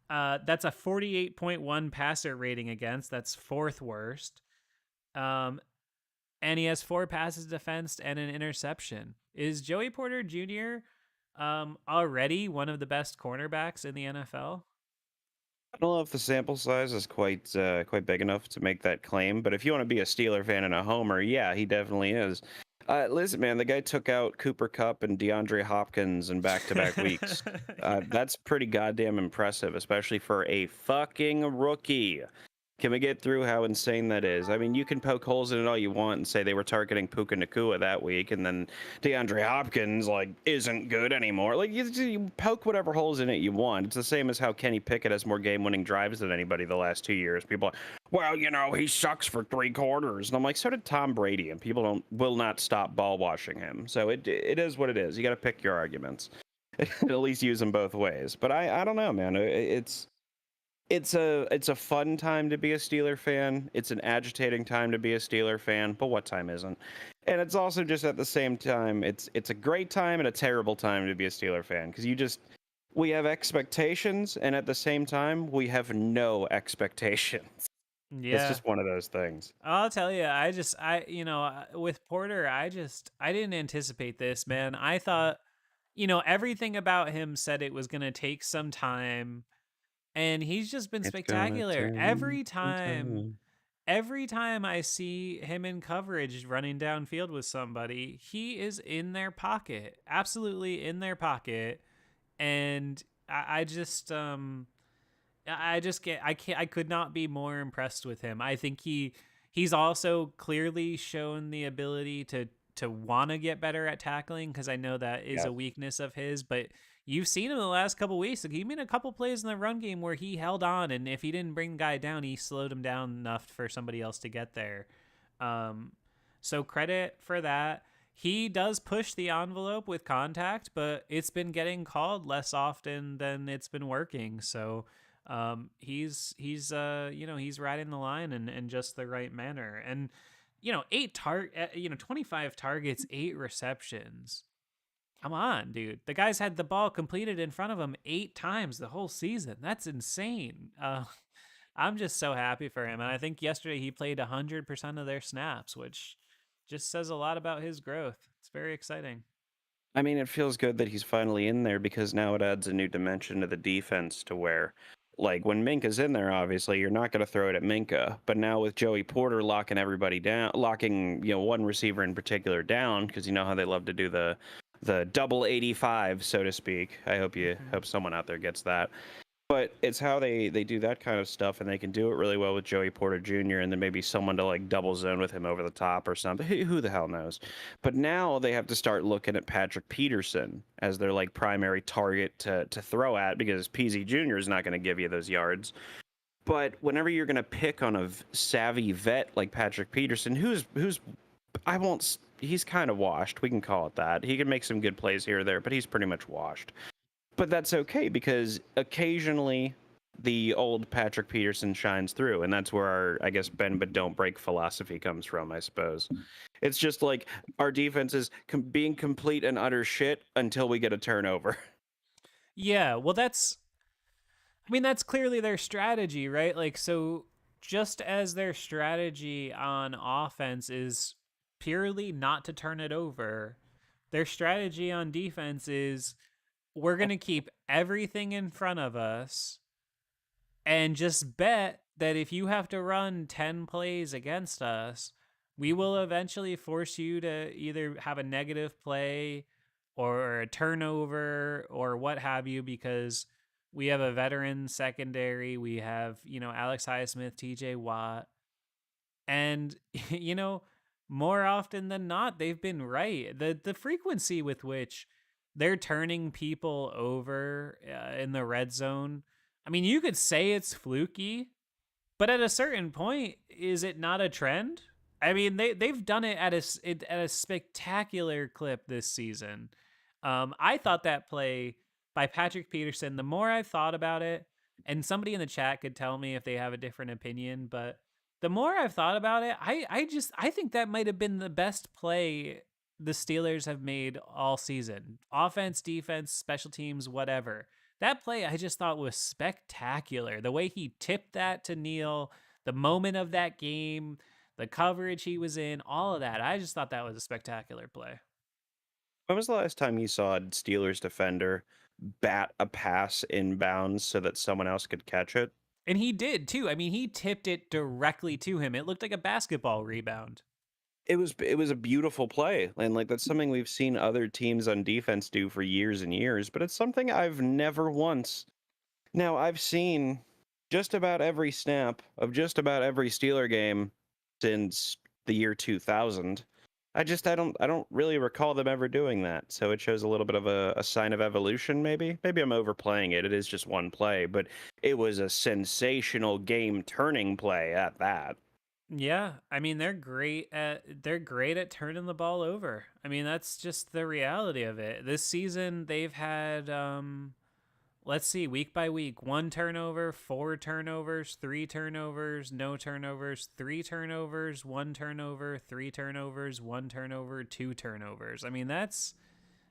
That's a 48.1 passer rating against. That's fourth worst. Um, and he has 4 passes defensed and an interception. Is Joey Porter Jr. Already one of the best cornerbacks in the NFL? I don't know if the sample size is quite big enough to make that claim, but if you want to be a Steeler fan and a homer, yeah, he definitely is. Listen, man, the guy took out Cooper Kupp and DeAndre Hopkins in back-to-back weeks. That's pretty goddamn impressive, especially for a fucking rookie. Can we get through how insane that is? I mean, you can poke holes in it all you want and say they were targeting Puka Nakua that week, and then DeAndre Hopkins like isn't good anymore. Like you poke whatever holes in it you want. It's the same as how Kenny Pickett has more game-winning drives than anybody the last 2 years. People are, well, he sucks for 3 quarters, and I'm like, so did Tom Brady, and people will not stop ball washing him. So it is what it is. You got to pick your arguments. At least use them both ways. But I don't know, man. It's a fun time to be a Steeler fan. It's an agitating time to be a Steeler fan, but what time isn't? And it's also just at the same time, it's a great time and a terrible time to be a Steeler fan because we have expectations and at the same time we have no expectations. It's Yeah. just one of those things. I'll tell you, with Porter, I didn't anticipate this, man. I thought, everything about him said it was going to take some time, and he's just been It's gonna spectacular. take some time. Every time I see him in coverage running downfield with somebody, he is in their pocket, absolutely in their pocket. And I could not be more impressed with him. I think he's also clearly shown the ability to want to get better at tackling, because I know that is Yeah. a weakness of his, but you've seen him the last couple weeks. Like, he made a couple plays in the run game where he held on, and if he didn't bring the guy down, he slowed him down enough for somebody else to get there. Um, so credit for that. He does push the envelope with contact, but it's been getting called less often than it's been working. So he's he's riding the line in just the right manner. And 25 targets, 8 receptions. Come on, dude. The guy's had the ball completed in front of him 8 times the whole season. That's insane. I'm just so happy for him. And I think yesterday he played 100% of their snaps, which just says a lot about his growth. It's very exciting. I mean, it feels good that he's finally in there because now it adds a new dimension to the defense to where, like, when Minka's in there, obviously, you're not going to throw it at Minka. But now with Joey Porter locking everybody down, locking, one receiver in particular down, because you know how they love to do the double 85, so to speak. I hope someone out there gets that. But it's how they do that kind of stuff, and they can do it really well with Joey Porter Jr. and then maybe someone to like double zone with him over the top or something. Who the hell knows? But now they have to start looking at Patrick Peterson as their like primary target to throw at, because PZ Jr. is not going to give you those yards. But whenever you're going to pick on a savvy vet like Patrick Peterson, who's I won't. He's kind of washed. We can call it that. He can make some good plays here or there, but he's pretty much washed. But that's okay because occasionally the old Patrick Peterson shines through, and that's where our, I guess, bend but don't break philosophy comes from, I suppose. It's just like our defense is being complete and utter shit until we get a turnover. Yeah, well, I mean, that's clearly their strategy, right? Like, so just as their strategy on offense is purely not to turn it over, their strategy on defense is we're going to keep everything in front of us and just bet that if you have to run 10 plays against us, we will eventually force you to either have a negative play or a turnover or what have you, because we have a veteran secondary. We have, Alex Highsmith, TJ Watt. And, you know, more often than not, they've been right. The frequency with which they're turning people over in the red zone, I mean, you could say it's fluky, but at a certain point, is it not a trend? I mean, they've done it at a spectacular clip this season. I thought that play by Patrick Peterson, the more I've thought about it, and somebody in the chat could tell me if they have a different opinion, but the more I've thought about it, I think that might have been the best play the Steelers have made all season. Offense, defense, special teams, whatever. That play I just thought was spectacular. The way he tipped that to Neal, the moment of that game, the coverage he was in, all of that. I just thought that was a spectacular play. When was the last time you saw a Steelers defender bat a pass inbounds so that someone else could catch it? And he did too. I mean, he tipped it directly to him. It looked like a basketball rebound. It was a beautiful play, and like that's something we've seen other teams on defense do for years and years, but it's something I've never once. Now, I've seen just about every snap of just about every Steeler game since the year 2000. I don't really recall them ever doing that. So it shows a little bit of a sign of evolution, maybe. Maybe I'm overplaying it. It is just one play, but it was a sensational game turning play at that. Yeah, I mean they're great at turning the ball over. I mean that's just the reality of it. This season they've had let's see, week by week, 1 turnover, 4 turnovers, 3 turnovers, no turnovers, 3 turnovers, 1 turnover, 3 turnovers, 1 turnover, 2 turnovers. I mean that's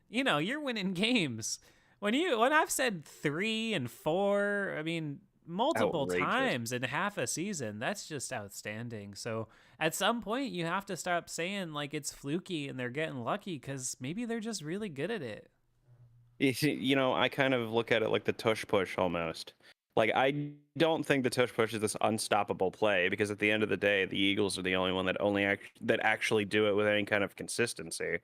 you're winning games. When I've said 3 and 4, I mean multiple Outrageous. times in half a season, that's just outstanding. So at some point you have to stop saying like it's fluky and they're getting lucky, because maybe they're just really good at it. I kind of look at it like the tush push almost. Like I don't think the tush push is this unstoppable play because at the end of the day, the Eagles are the only one that that actually do it with any kind of consistency.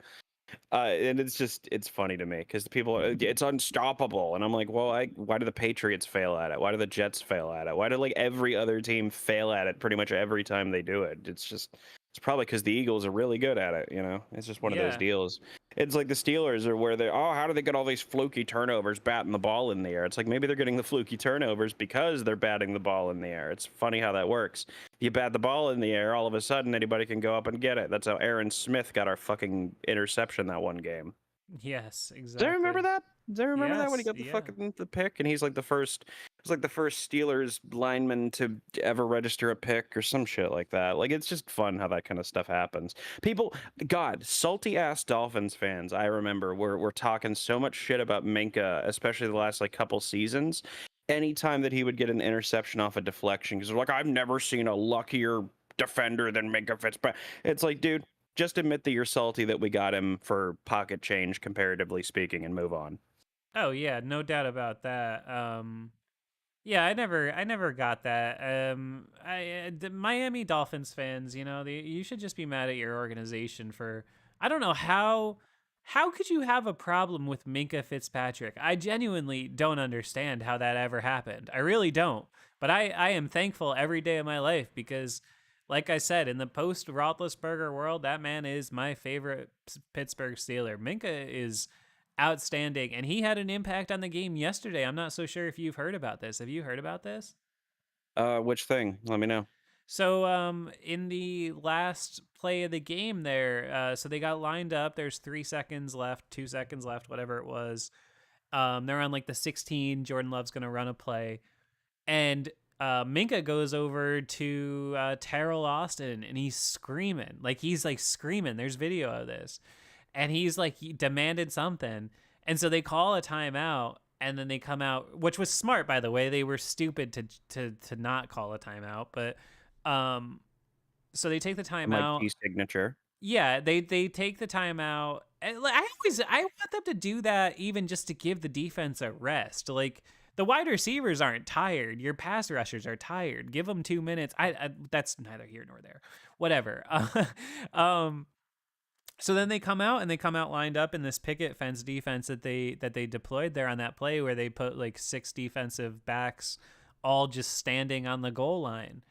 And it's funny to me because the people it's unstoppable, and I'm like, well, why do the Patriots fail at it? Why do the Jets fail at it? Why do like every other team fail at it pretty much every time they do it? It's probably because the Eagles are really good at it. It's just one of those Yeah. deals. It's like the Steelers are where how do they get all these fluky turnovers batting the ball in the air? It's like maybe they're getting the fluky turnovers because they're batting the ball in the air. It's funny how that works. You bat the ball in the air, all of a sudden anybody can go up and get it. That's how Aaron Smith got our fucking interception that one game. Yes, Does anyone remember exactly. that? Does anyone remember that when he Yes, got the yeah. fucking the pick and he's like the first it was like the first Steelers lineman to ever register a pick or some shit like that. Like it's just fun how that kind of stuff happens. People, God, salty ass Dolphins fans, I remember were talking so much shit about Minka, especially the last like couple seasons. Anytime that he would get an interception off a deflection, because they're like, I've never seen a luckier defender than Minka Fitzpatrick. It's like, dude, just admit that you're salty that we got him for pocket change, comparatively speaking, and move on. Oh yeah, no doubt about that. Yeah, I never got that. The Miami Dolphins fans, you should just be mad at your organization for. I don't know how could you have a problem with Minka Fitzpatrick? I genuinely don't understand how that ever happened. I really don't. But I am thankful every day of my life because, like I said, in the post Roethlisberger world, that man is my favorite Pittsburgh Steeler. Minka is outstanding, and he had an impact on the game yesterday. I'm not so sure if you've heard about this. Have you heard about this? Which thing? Let me know. So, in the last play of the game, so they got lined up. There's 3 seconds left, 2 seconds left, whatever it was. They're on like the 16. Jordan Love's gonna run a play. And Minka goes over to Terrell Austin, and he's screaming. He's like screaming. There's video of this. And he's like, he demanded something. And so they call a timeout, and then they come out, which was smart, by the way. They were stupid to not call a timeout. But so they take the Mike timeout. T signature. Yeah, they take the timeout. And I want them to do that even just to give the defense a rest. Like, the wide receivers aren't tired. Your pass rushers are tired. Give them 2 minutes. That's neither here nor there. Whatever. um, so then they come out, and they come out lined up in this picket fence defense that they deployed there on that play, where they put like 6 defensive backs all just standing on the goal line.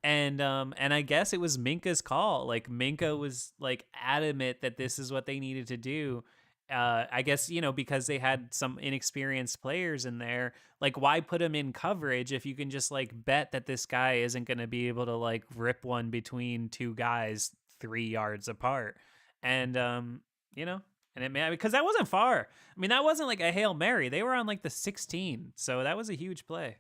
And I guess it was Minka's call. Like, Minka was like adamant that this is what they needed to do. I guess, because they had some inexperienced players in there. Like, why put him in coverage if you can just like bet that this guy isn't going to be able to like rip one between 2 guys 3 yards apart? And and it may, because that wasn't far. I mean, that wasn't like a Hail Mary. They were on like the 16, so that was a huge play.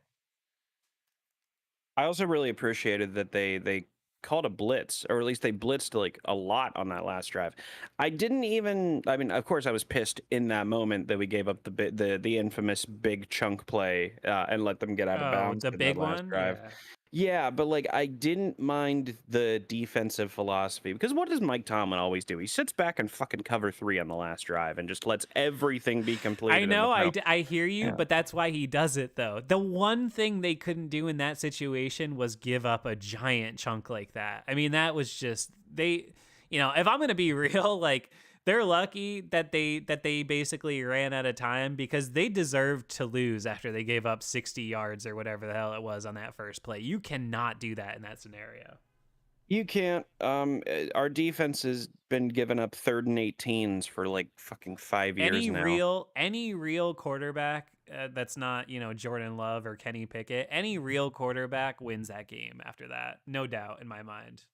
I also really appreciated that they called a blitz, or at least they blitzed like a lot on that last drive. I didn't even. I mean, of course, I was pissed in that moment that we gave up the infamous big chunk play and let them get out of Oh, bounds the for that big last one? drive. Yeah. Yeah, but like I didn't mind the defensive philosophy, because what does Mike Tomlin always do? He sits back and fucking cover 3 on the last drive and just lets everything be completed I in the know, penalty. I hear you, Yeah. but that's why he does it, though. The one thing they couldn't do in that situation was give up a giant chunk like that. I mean, that was just, if I'm going to be real, like, they're lucky that they basically ran out of time, because they deserved to lose after they gave up 60 yards or whatever the hell it was on that first play. You cannot do that in that scenario. You can't. Our defense has been giving up 3rd and 18s for like fucking 5 years now. Any real quarterback that's not, Jordan Love or Kenny Pickett, any real quarterback wins that game after that. No doubt in my mind.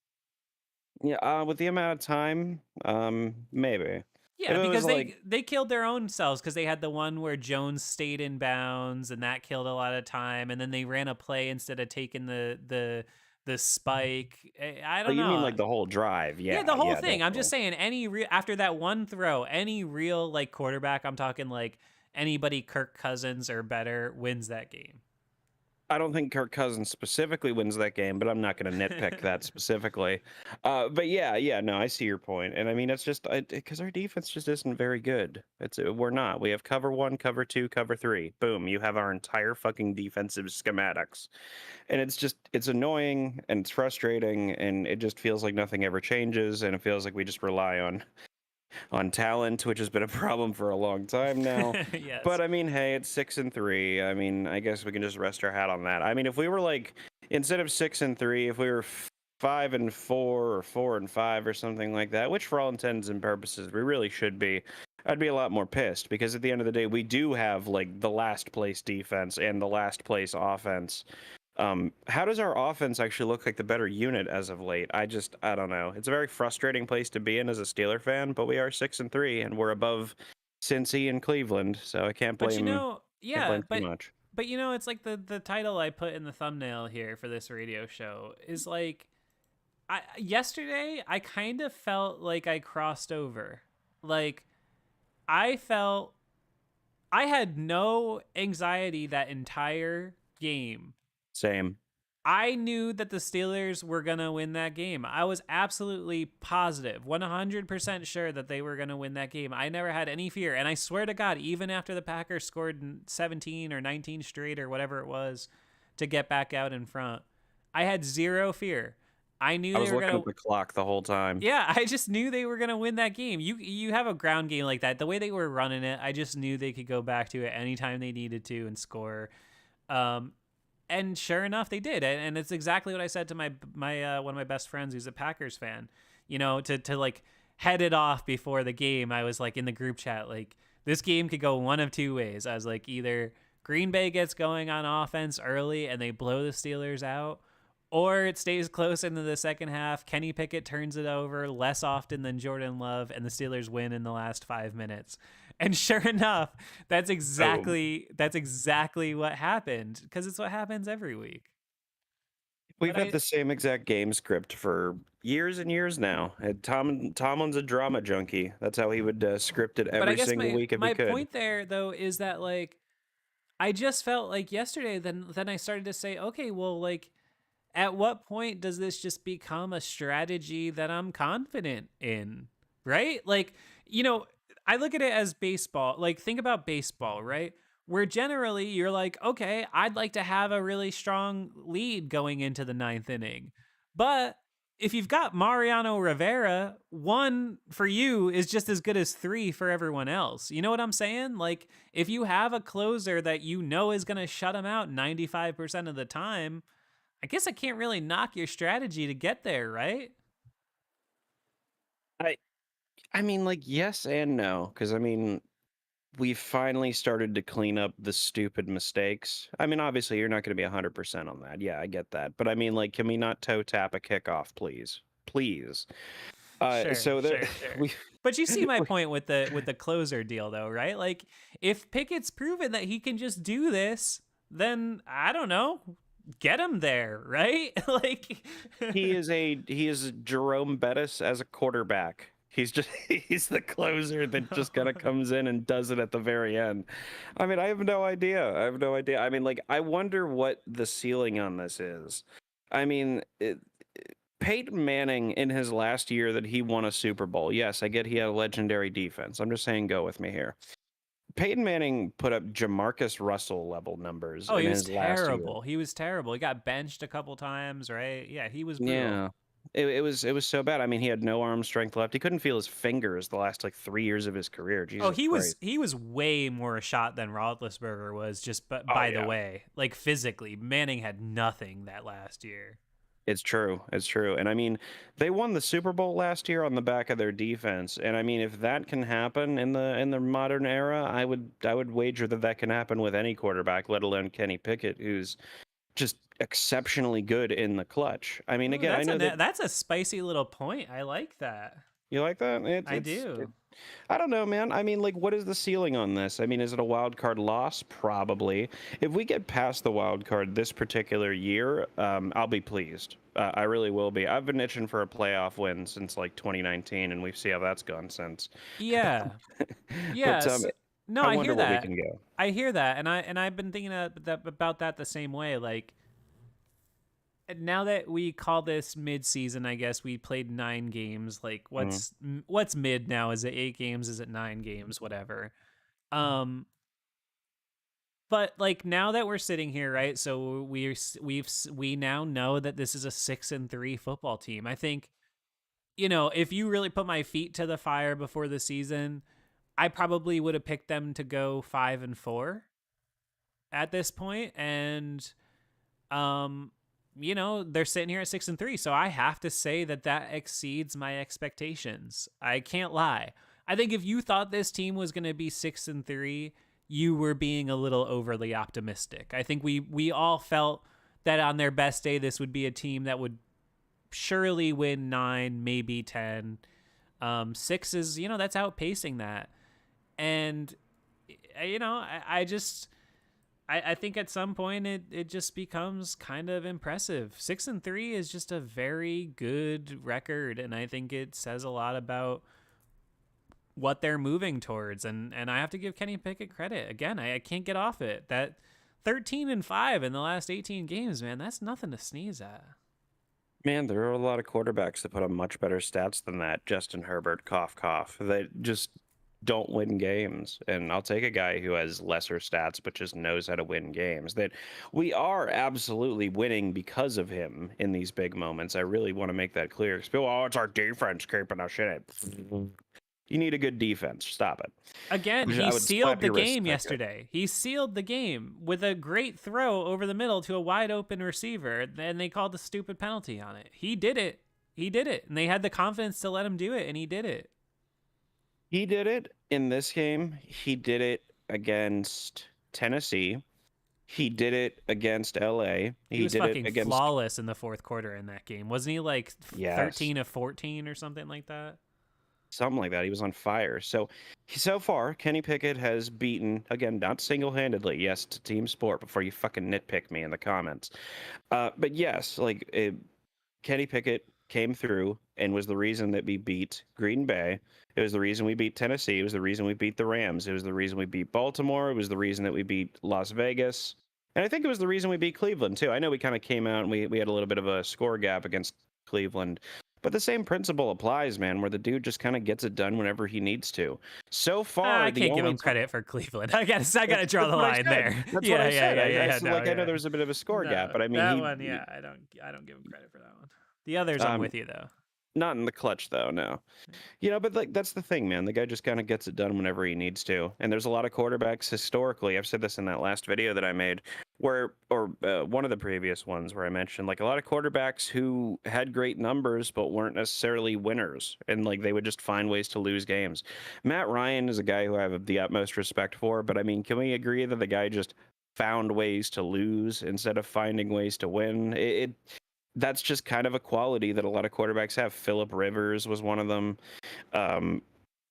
Yeah, with the amount of time, maybe. Yeah, If it was because like, they killed their own selves, because they had the one where Jones stayed in bounds, and that killed a lot of time, and then they ran a play instead of taking the spike. I oh, don't you mean know. like the whole drive? Yeah, Yeah, the whole yeah, thing. I'm just definitely. saying, after that one throw, any real like quarterback, I'm talking like anybody Kirk Cousins or better, wins that game. I don't think Kirk Cousins specifically wins that game, but I'm not going to nitpick that specifically. But yeah, no, I see your point, and I mean it's just because our defense just isn't very good. We're not. We have cover 1, cover 2, cover 3. Boom, you have our entire fucking defensive schematics, and it's annoying and it's frustrating, and it just feels like nothing ever changes, and it feels like we just rely on talent, which has been a problem for a long time now. Yes. But I mean, hey, it's 6-3. I mean, I guess we can just rest our hat on that. I mean, if we were like, instead of 6-3, if we were 5-4 or 4-5 or something like that, which for all intents and purposes we really should be, I'd be a lot more pissed, because at the end of the day, we do have like the last place defense and the last place offense. How does our offense actually look like the better unit as of late? I don't know. It's a very frustrating place to be in as a Steeler fan, but we are 6-3 and we're above Cincy and Cleveland, so I can't But blame yeah, too much. but it's like the title I put in the thumbnail here for this radio show is like, yesterday I kind of felt like I crossed over. Like, I felt I had no anxiety that entire game. Same. I knew that the Steelers were going to win that game. I was absolutely positive, 100% sure that they were going to win that game. I never had any fear. And I swear to God, even after the Packers scored 17 or 19 straight or whatever it was to get back out in front, I had zero fear. I knew I they was were looking going at to. the clock the whole time. Yeah, I just knew they were going to win that game. You have a ground game like that. The way they were running it, I just knew they could go back to it anytime they needed to and score. And sure enough, they did, and it's exactly what I said to my one of my best friends who's a Packers fan. To like head it off before the game, I was like in the group chat, like, this game could go one of 2 ways. I was like, either Green Bay gets going on offense early and they blow the Steelers out, or it stays close into the second half. Kenny Pickett turns it over less often than Jordan Love, and the Steelers win in the last 5 minutes. And sure enough, Oh, that's exactly what happened, because it's what happens every week. we've But had I the same exact game script for years and years now. And Tomlin's a drama junkie. That's how he would script it but I every guess single my week if he my could. point there though is that like I just felt like yesterday then I started to say, okay, well, like at what point does this just become a strategy that I'm confident in? Right? Like, I look at it as baseball. Like, think about baseball, right? Where generally you're like, okay, I'd like to have a really strong lead going into the ninth inning. But if you've got Mariano Rivera, one for you is just as good as three for everyone else. You know what I'm saying? Like, if you have a closer that you know is going to shut him out 95% of the time, I guess I can't really knock your strategy to get there, right? I I mean, like, yes and no, because I mean, we finally started to clean up the stupid mistakes. I mean, obviously, you're not going to be 100% on that. Yeah, I get that. But I mean, like, can we not toe tap a kickoff, please? Please. Sure, So there, sure. we, But you see my we, point with the closer deal though, right? Like if Pickett's proven that he can just do this, then I don't know, get him there, right? Like he is Jerome Bettis as a quarterback. He's just he's the closer that just kind of comes in and does it at the very end. I mean, I have no idea. I have no idea. I mean, like, I wonder what the ceiling on this is. I mean, Peyton Manning in his last year that he won a Super Bowl. Yes, I get he had a legendary defense. I'm just saying, go with me here. Peyton Manning put up Jamarcus Russell level numbers oh, in he was his last year. terrible. He was terrible. He got benched a couple times, right? Yeah, he was brutal. Yeah. It was so bad. I mean, he had no arm strength left. He couldn't feel his fingers the last like 3 years of his career. Oh, Jesus he Christ. he was way more shot than Roethlisberger was. Just Oh by the yeah. way, like physically, Manning had nothing that last year. It's true. It's true. And I mean, they won the Super Bowl last year on the back of their defense. And I mean, if that can happen in the modern era, I would wager that that can happen with any quarterback, let alone Kenny Pickett, who's just exceptionally good in the clutch. I mean, Ooh, again, I know that that's a spicy little point. I like that. you like that. I do. I don't know, man. I mean, like, what is the ceiling on this? I mean, is it a wild card loss? Probably. If we get past the wild card this particular year, I'll be pleased. I really will be. I've been itching for a playoff win since like 2019, and we see how that's gone since. Yeah. But Yes. No, I I wonder hear what we that. can go. I hear that, and I've been thinking about that the same way. Like now that we call this mid-season, I guess we played 9 games. Like Mm. what's mid now? Is it 8 games? Is it 9 games? Whatever. Um, but like now that we're sitting here, right? So we now know that this is a 6-3 football team. I think if you really put my feet to the fire before the season, I probably would have picked them to go 5-4 at this point, and um, they're sitting here at 6-3, so I have to say that that exceeds my expectations. I can't lie. I think if you thought this team was going to be 6-3, you were being a little overly optimistic. I think we all felt that on their best day, this would be a team that would surely win 9, maybe 10. Six is, that's outpacing that. And, I just, I think at some point it just becomes kind of impressive. 6-3 is just a very good record. And I think it says a lot about what they're moving towards. And I have to give Kenny Pickett credit. Again, I can't get off it. That 13-5 in the last 18 games, man, that's nothing to sneeze at. Man, there are a lot of quarterbacks that put up much better stats than that. Justin Herbert, cough, cough. They just don't win games. And I'll take a guy who has lesser stats but just knows how to win games. That we are absolutely winning because of him in these big moments. I really want to make that clear. Oh, it's our defense keeping our shit. You need a good defense. Stop it. Again, he I would sealed slap the your wrist game if I could. yesterday. He sealed the game with a great throw over the middle to a wide open receiver, and they called a stupid penalty on it. He did it. He did it. And they had the confidence to let him do it, and he did it. He did it in this game. He did it against Tennessee. He did it against LA. He He was did it fucking against, flawless in the fourth quarter in that game. Wasn't he like yes, 13 of 14 or something like that? something like that. He was on fire. So far, Kenny Pickett has beaten, again, not single-handedly. Yes, it's a team sport. Before you fucking nitpick me in the comments, but yes, Kenny Pickett came through and was the reason that we beat Green Bay. It was the reason we beat Tennessee. It was the reason we beat the Rams. It was the reason we beat Baltimore. It was the reason that we beat Las Vegas. And I think it was the reason we beat Cleveland, too. I know we kind of came out and we had a little bit of a score gap against Cleveland. But the same principle applies, man, where the dude just kind of gets it done whenever he needs to. So far, I the can't give only him time. credit for Cleveland. I gotta draw That's the what I line said. there. That's what Yeah, I yeah, said. yeah, yeah, I yeah. said, No, like, I know yeah. there was a bit of a score gap, No, but I mean, that one, yeah, I don't give him credit for that one. The others, I'm um, with you though. not in the clutch though, no. But like that's the thing, man. The guy just kind of gets it done whenever he needs to. And there's a lot of quarterbacks historically. I've said this in that last video that I made, one of the previous ones where I mentioned like a lot of quarterbacks who had great numbers but weren't necessarily winners, and like they would just find ways to lose games. Matt Ryan is a guy who I have the utmost respect for, but I mean, can we agree that the guy just found ways to lose instead of finding ways to win? That's just kind of a quality that a lot of quarterbacks have. Philip Rivers was one of them. Um,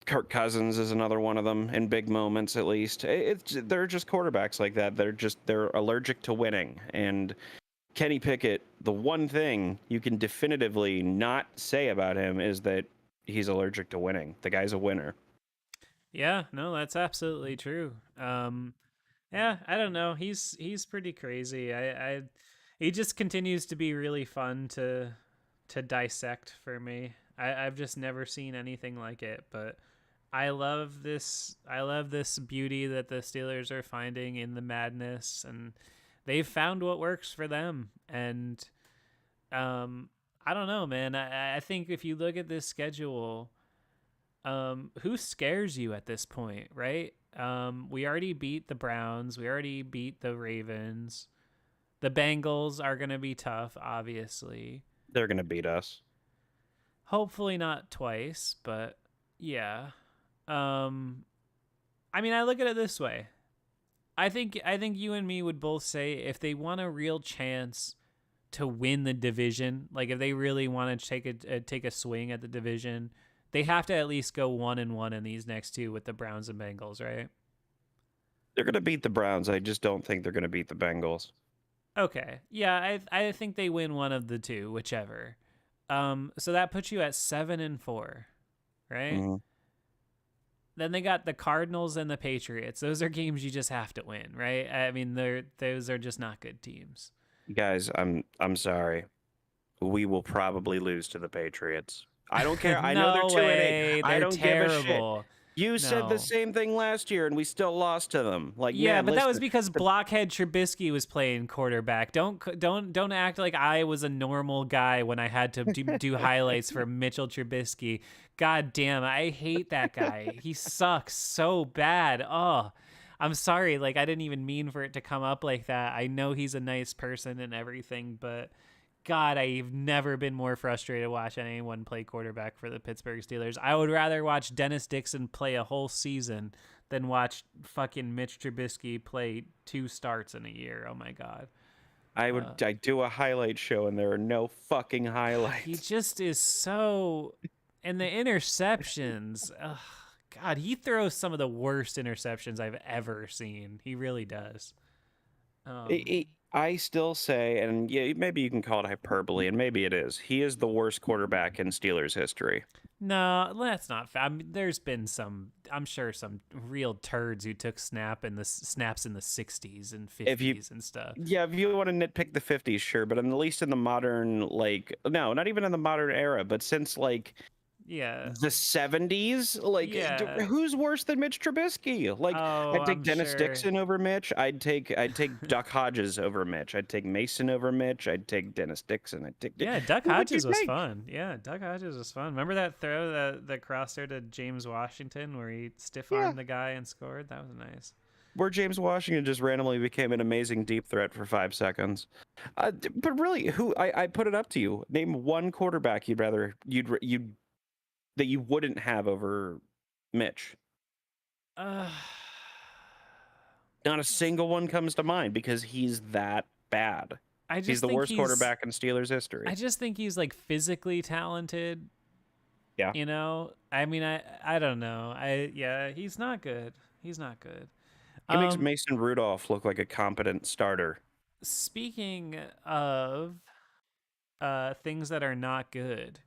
Kirk Cousins is another one of them in big moments, at least. They're just quarterbacks like that. They're allergic to winning. And Kenny Pickett, the one thing you can definitively not say about him is that he's allergic to winning. The guy's a winner. Yeah, no, that's absolutely true. Yeah, I don't know. He's pretty crazy. He just continues to be really fun to dissect for me. I've just never seen anything like it, but I love this. I love this beauty that the Steelers are finding in the madness, and they've found what works for them. And I don't know, man. I think if you look at this schedule, who scares you at this point, right? We already beat the Browns. We already beat the Ravens. The Bengals are gonna be tough, obviously. They're going to beat us. Hopefully not twice, but yeah. Um, I mean, I look at it this way. I think you and me would both say if they want a real chance to win the division, like if they really want to take a swing at the division, they have to at least go 1-1 in these next two with the Browns and Bengals, right? They're going to beat the Browns. I just don't think they're going to beat the Bengals. Okay. Yeah, I think they win one of the two, whichever. So that puts you at 7-4, right? Mm-hmm. Then they got the Cardinals and the Patriots. Those are games you just have to win, right? I mean, those are just not good teams. Guys, I'm sorry. We will probably lose to the Patriots. I don't care. I know they're No 2-8. way. I They're don't give a shit. terrible. You said the No. same thing last year, and we still lost to them. Like, Yeah, man, but that was listen. because Blockhead Trubisky was playing quarterback. Don't act like I was a normal guy when I had to do highlights for Mitchell Trubisky. God damn, I hate that guy. He sucks so bad. Oh, I'm sorry. Like I didn't even mean for it to come up like that. I know he's a nice person and everything, but God, I've never been more frustrated watching anyone play quarterback for the Pittsburgh Steelers. I would rather watch Dennis Dixon play a whole season than watch fucking Mitch Trubisky play 2 starts in a year. Oh my God. I do a highlight show, and there are no fucking He highlights. just is so. And the interceptions. Ugh, God, he throws some of the worst interceptions I've ever seen. He really does. I still say, and yeah, maybe you can call it hyperbole, and maybe it is. He is the worst quarterback in Steelers history. No, that's not. I mean, there's been some. I'm sure some real turds who took snaps in the '60s and If you, '50s and stuff. yeah, if you want to nitpick the '50s, sure, but at least in the modern, like, no, not even in the modern era, but since like Yeah, the '70s, like, yeah. who's worse than Mitch Trubisky? Like, Oh, I'd take I'm Dennis sure. Dixon over Mitch. I'd take Duck Hodges over Mitch. I'd take Mason over Mitch. I'd take Dennis Dixon. I'd take. Yeah, Duck Who would you Hodges was take? fun. Yeah, Duck Hodges was fun. Remember that throw that crosser to James Washington where he stiff Yeah, armed the guy and scored? That was nice. where James Washington just randomly became an amazing deep threat for 5 seconds. But really, who I put it up to you. Name one quarterback you'd that you wouldn't have over Mitch. Uh, Not a single one comes to mind because he's that bad. I He's just the think worst he's quarterback in Steelers I history. just think he's like physically talented, Yeah. you know? I mean, I don't know. He's not good. He's not good. He makes Um Mason Rudolph look like a competent starter. Speaking of things that are not good.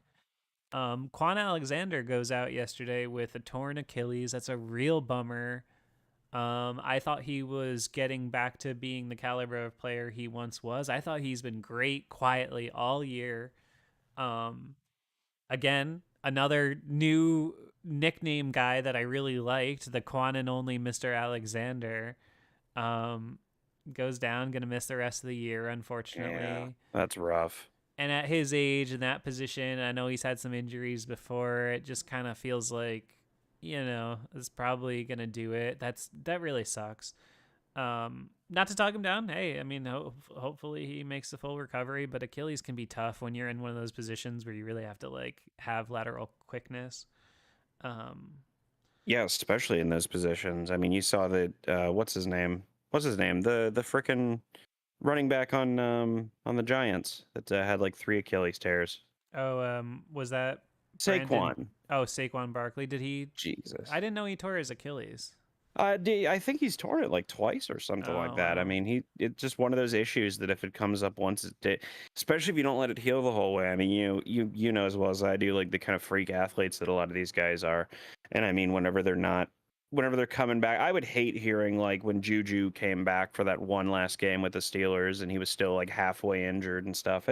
Quan Alexander goes out yesterday with a torn Achilles. That's a real bummer. I thought he was getting back to being the caliber of player he once was. I thought he's been great quietly all year. Um, Again, another new nickname guy that I really liked, the Quan and only Mr. Alexander. Um, Goes down, gonna miss the rest of the year, Yeah, unfortunately. that's rough. And at his age in that position, I know he's had some injuries before. It just kind of feels like, is probably gonna do it. That really sucks. Not to talk him down. Hey, I mean, hopefully he makes the full recovery. But Achilles can be tough when you're in one of those positions where you really have to like have lateral quickness. Um, Yeah, especially in those positions. I mean, you saw that. What's his name? What's his name? The frickin' running back on the Giants that had like 3 Achilles tears. was that Brandon? Saquon. Oh, Saquon Barkley. Did he? I Jesus. didn't know he tore his Achilles. I think he's torn it like twice or something Oh like that. I wow. mean, it's just one of those issues that if it comes up once, especially if you don't let it heal the whole way. I mean, you know as well as I do, like the kind of freak athletes that a lot of these guys are. And I mean, whenever they're coming back, I would hate hearing like when Juju came back for that one last game with the Steelers and he was still like halfway injured and stuff.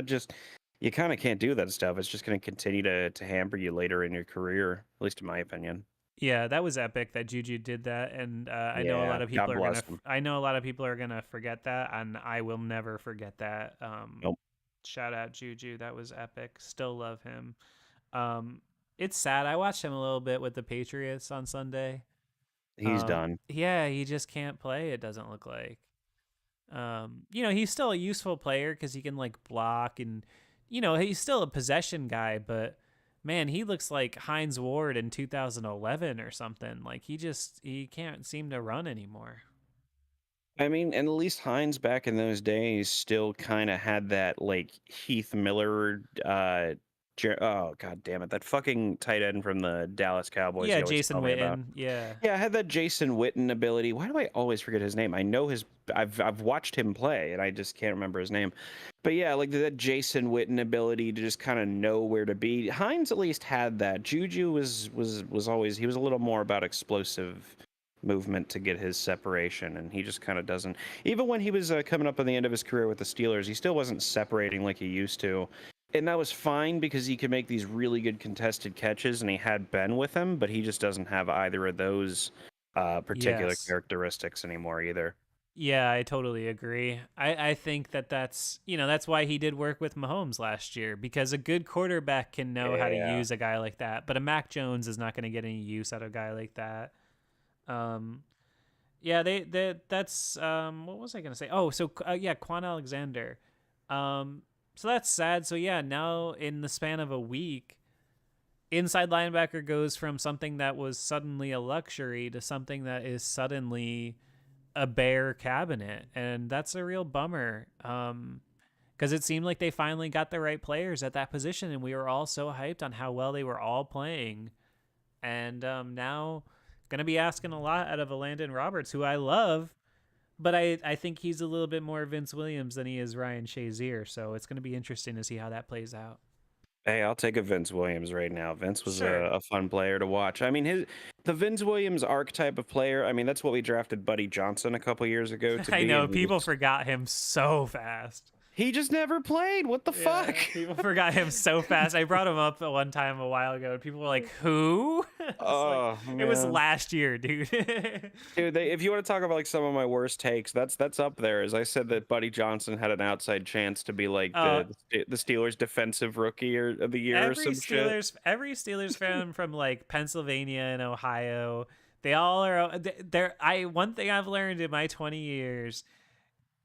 You kind of can't do that stuff. It's just going to continue to hamper you later in your career, at least in my opinion. Yeah, that was epic that Juju did that, and I know a lot Yeah, of people God are bless him. I know a lot of people are gonna forget that, and I will never forget that. Nope, Shout out Juju, that was epic. Still love him. Um, it's sad. I watched him a little bit with the Patriots on Sunday. he's done. Yeah, he just can't play. It doesn't look like. He's still a useful player because he can like block and, he's still a possession guy. But man, he looks like Heinz Ward in 2011 or something. Like he can't seem to run anymore. I mean, and at least Hines back in those days still kind of had that like Heath Miller. Oh god damn it, that fucking tight end from the Dallas Cowboys. Yeah, He always Jason tell me about. Witten. Yeah, Yeah, I had that Jason Witten ability. Why do I always forget his name? I know his. I've watched him play, and I just can't remember his name. But yeah, like that Jason Witten ability to just kind of know where to be. Hines at least had that. Juju was always he was a little more about explosive movement to get his separation, and he just kind of doesn't. Even when he was coming up on the end of his career with the Steelers, he still wasn't separating like he used to. And that was fine because he could make these really good contested catches, and he had Ben with him, but he just doesn't have either of those particular yes. characteristics anymore either. Yeah, I totally agree. I think that's why he did work with Mahomes last year because a good quarterback can know how to Yeah. use a guy like that, but a Mac Jones is not going to get any use out of a guy like that. Um, yeah, that's what was I going to say? Oh, so yeah, Quan Alexander. So that's sad. So yeah, now in the span of a week, inside linebacker goes from something that was suddenly a luxury to something that is suddenly a bare cabinet, and that's a real bummer. Because it seemed like they finally got the right players at that position, and we were all so hyped on how well they were all playing. And now, gonna be asking a lot out of a Landon Roberts, who I love, but I think he's a little bit more Vince Williams than he is Ryan Shazier. So it's gonna be interesting to see how that plays out. Hey, I'll take a Vince Williams right now. Vince was Sure. a fun player to watch. I mean, the Vince Williams archetype of player. I mean, that's what we drafted Buddy Johnson a couple years ago to I be, know and people forgot him so fast. he just never played. What the fuck? Yeah, people forgot him so fast. I brought him up at one time a while ago, and people were like, "Who?" It's like Oh it was man. last year, dude. Dude, if you want to talk about like some of my worst takes, that's up there. As I said that Buddy Johnson had an outside chance to be like uh, the Steelers defensive rookie of the year or some shit. every Steelers fan from like Pennsylvania and Ohio, they all are. They're I one thing I've learned in my 20 years.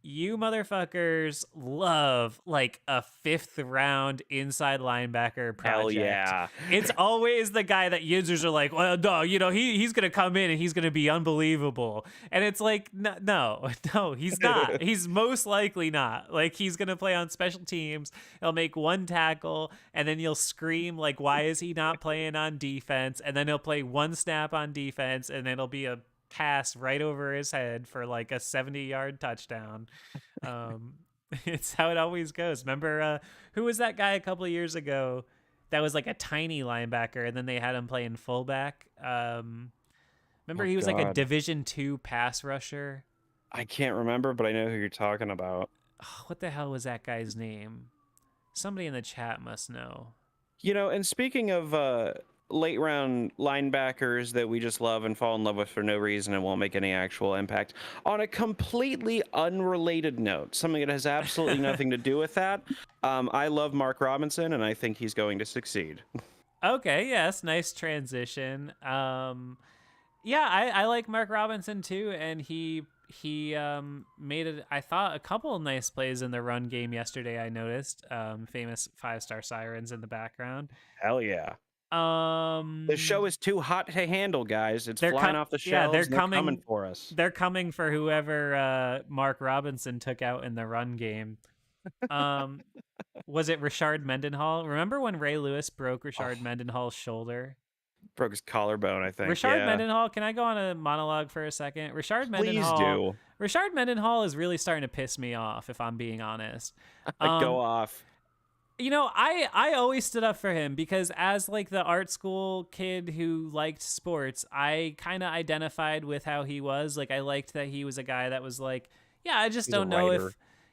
you motherfuckers love like a 5th-round inside linebacker Hell project. yeah. It's always the guy that users are like, well, no, he's gonna come in and he's gonna be unbelievable. And it's like, no, he's not. He's most likely not. Like, he's gonna play on special teams. He'll make one tackle, and then you'll scream like, why is he not playing on defense? And then he'll play one snap on defense, and then it'll be a pass right over his head for like a 70-yard touchdown. Um, it's how it always goes. Remember, who was that guy a couple of years ago that was like a tiny linebacker, and then they had him playing fullback? Remember, he was like a Division II pass rusher. I can't remember, but I know who you're talking about. Oh, what the hell was that guy's name? Somebody in the chat must know. And speaking of late round linebackers that we just love and fall in love with for no reason and won't make any actual impact, on a completely unrelated note, something that has absolutely nothing to do with that, I love Mark Robinson, and I think he's going to succeed. Okay, yes, nice transition. Yeah, I like Mark Robinson too, and he made I thought a couple of nice plays in the run game yesterday. I noticed famous 5-star sirens in the background. Hell yeah. The show is too hot to handle, guys. It's flying off the shelves. Yeah, they're coming for us. They're coming for whoever Mark Robinson took out in the run game. Was it Rashard Mendenhall? Remember when Ray Lewis broke Rashard Mendenhall's shoulder? Broke his collarbone, I think. Rashard Mendenhall, can I go on a monologue for a second? Please do. Rashard Mendenhall is really starting to piss me off, if I'm being honest. Go off. I always stood up for him because as like the art school kid who liked sports, I kind of identified with how he was. Like, I liked that he was a guy that was like, yeah, I just don't know if,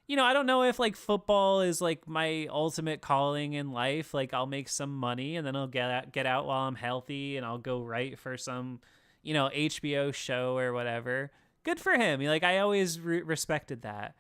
I don't know if like football is like my ultimate calling in life. Like, I'll make some money and then I'll get out while I'm healthy and I'll go write for some, HBO show or whatever. Good for him. Like, I always respected that.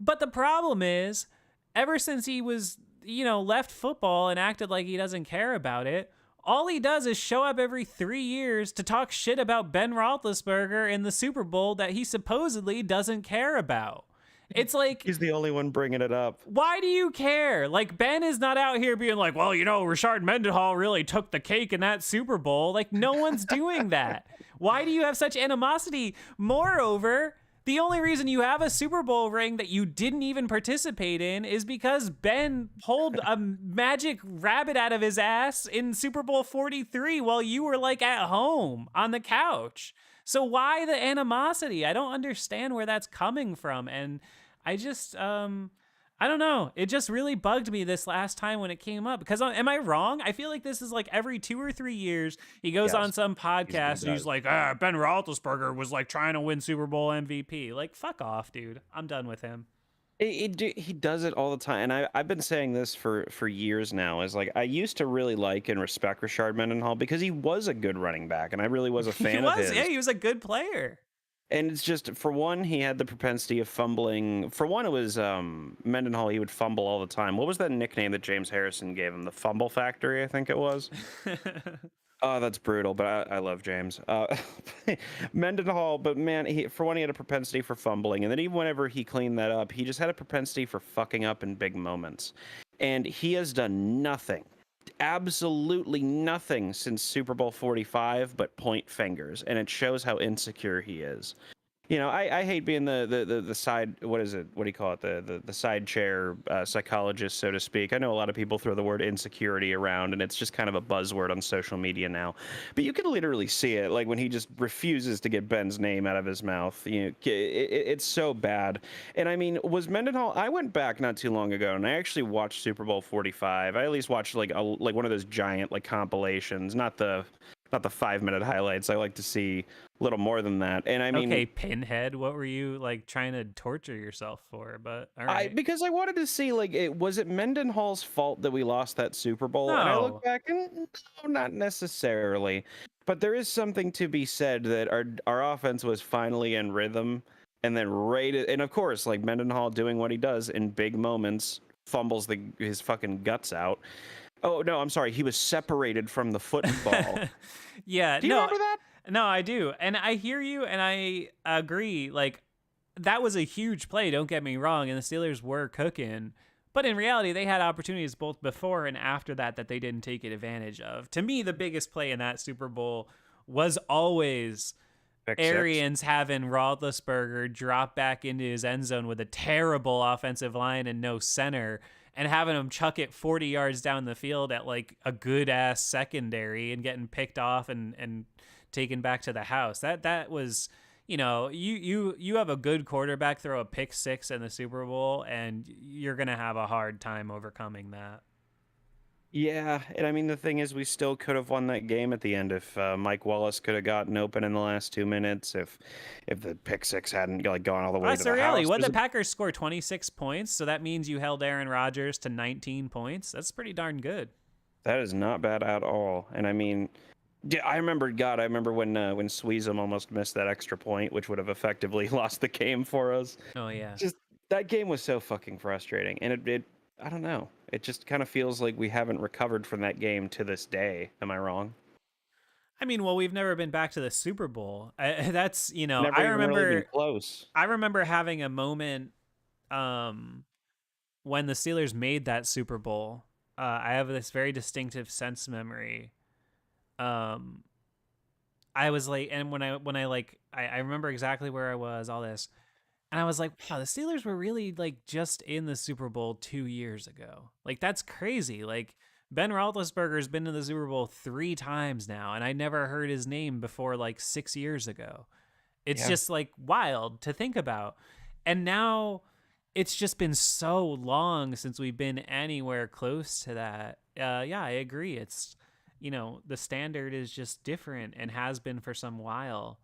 But the problem is, ever since he was, left football and acted like he doesn't care about it, all he does is show up every 3 years to talk shit about Ben Roethlisberger in the Super Bowl that he supposedly doesn't care about. It's like, he's the only one bringing it up. Why do you care? Like, Ben is not out here being like, well, Rashard Mendenhall really took the cake in that Super Bowl. Like, no one's doing that. Why do you have such animosity? Moreover, the only reason you have a Super Bowl ring that you didn't even participate in is because Ben pulled a magic rabbit out of his ass in Super Bowl 43 while you were like at home on the couch. So why the animosity? I don't understand where that's coming from. And I just, I don't know. It just really bugged me this last time when it came up. Because am I wrong? I feel like this is like every 2 or 3 years, he goes on some podcast and he's like, Ben Roethlisberger was like trying to win Super Bowl MVP. Like, fuck off, dude. I'm done with him. He does it all the time, and I've been saying this for years now. Is like, I used to really like and respect Rashard Mendenhall because he was a good running back, and I really was a fan of his. Yeah, he was a good player. And it's just, for one, he had the propensity of fumbling. For one, it was Mendenhall. He would fumble all the time. What was that nickname that James Harrison gave him? The Fumble Factory, I think it was. Oh, that's brutal, but I love James. Mendenhall, but man, for one, he had a propensity for fumbling, and then even whenever he cleaned that up, he just had a propensity for fucking up in big moments. And he has done nothing, absolutely nothing since Super Bowl 45 but point fingers, and it shows how insecure he is. I hate being the side, what is it? What do you call it? The side chair psychologist, so to speak. I know a lot of people throw the word insecurity around, and it's just kind of a buzzword on social media now. But you can literally see it, like when he just refuses to get Ben's name out of his mouth. It's so bad. And I mean, was Mendenhall? I went back not too long ago, and I actually watched Super Bowl 45. I at least watched like one of those giant like compilations, not the 5-minute highlights. I like to see a little more than that. And I mean, okay, Pinhead, what were you like trying to torture yourself for? But all right. Because I wanted to see, like, was it Mendenhall's fault that we lost that Super Bowl? No. And I look back and no, not necessarily. But there is something to be said that our offense was finally in rhythm, and then and of course, like Mendenhall doing what he does in big moments, fumbles his fucking guts out. Oh no, I'm sorry. He was separated from the football. Yeah, do you remember that? No, I do, and I hear you, and I agree. Like, that was a huge play, don't get me wrong, and the Steelers were cooking. But in reality, they had opportunities both before and after that they didn't take advantage of. To me, the biggest play in that Super Bowl was always Pick six. Arians having Roethlisberger drop back into his end zone with a terrible offensive line and no center, and having him chuck it 40 yards down the field at like a good ass secondary and getting picked off and taken back to the house. That was, you have a good quarterback throw a pick six in the Super Bowl, and you're gonna have a hard time overcoming that. Yeah, and I mean the thing is, we still could have won that game at the end if Mike Wallace could have gotten open in the last 2 minutes. If the pick six hadn't like gone all the way That's to the the reality. house. What the Packers score 26 points, so that means you held Aaron Rodgers to 19 points. That's pretty darn good. That is not bad at all. And I mean, yeah, I remember when Sweezum almost missed that extra point, which would have effectively lost the game for us. Oh yeah. Just that game was so fucking frustrating, and it I don't know. It just kind of feels like we haven't recovered from that game to this day. Am I wrong? I mean, well, we've never been back to the Super Bowl. That's Never even really been close. I remember having a moment when the Steelers made that Super Bowl. I have this very distinctive sense memory. I was like, and I remember exactly where I was, all this, and I was like, wow, the Steelers were really like just in the Super Bowl 2 years ago. Like that's crazy. Like Ben Roethlisberger's been to the Super Bowl 3 times now, and I never heard his name before like 6 years ago. It's just like wild to think about. And now it's just been so long since we've been anywhere close to that. Yeah, I agree. It's, the standard is just different and has been for some while.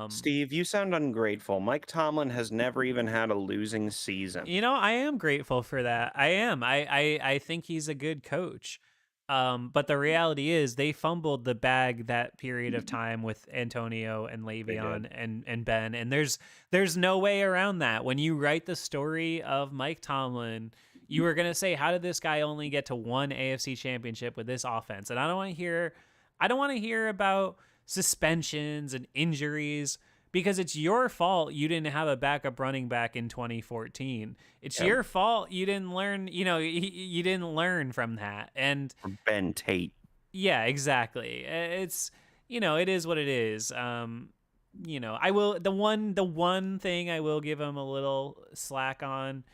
Steve, you sound ungrateful. Mike Tomlin has never even had a losing season. I am grateful for that. I am. I think he's a good coach. But the reality is they fumbled the bag that period of time with Antonio and Le'Veon and Ben. And there's no way around that. When you write the story of Mike Tomlin, you are going to say, how did this guy only get to one AFC championship with this offense? And I don't want to hear about suspensions and injuries, because it's your fault you didn't have a backup running back in 2014. It's your fault you didn't learn, you didn't learn from that. And Ben Tate. Yeah, exactly. It's, it is what it is. I will, the one thing I will give him a little slack on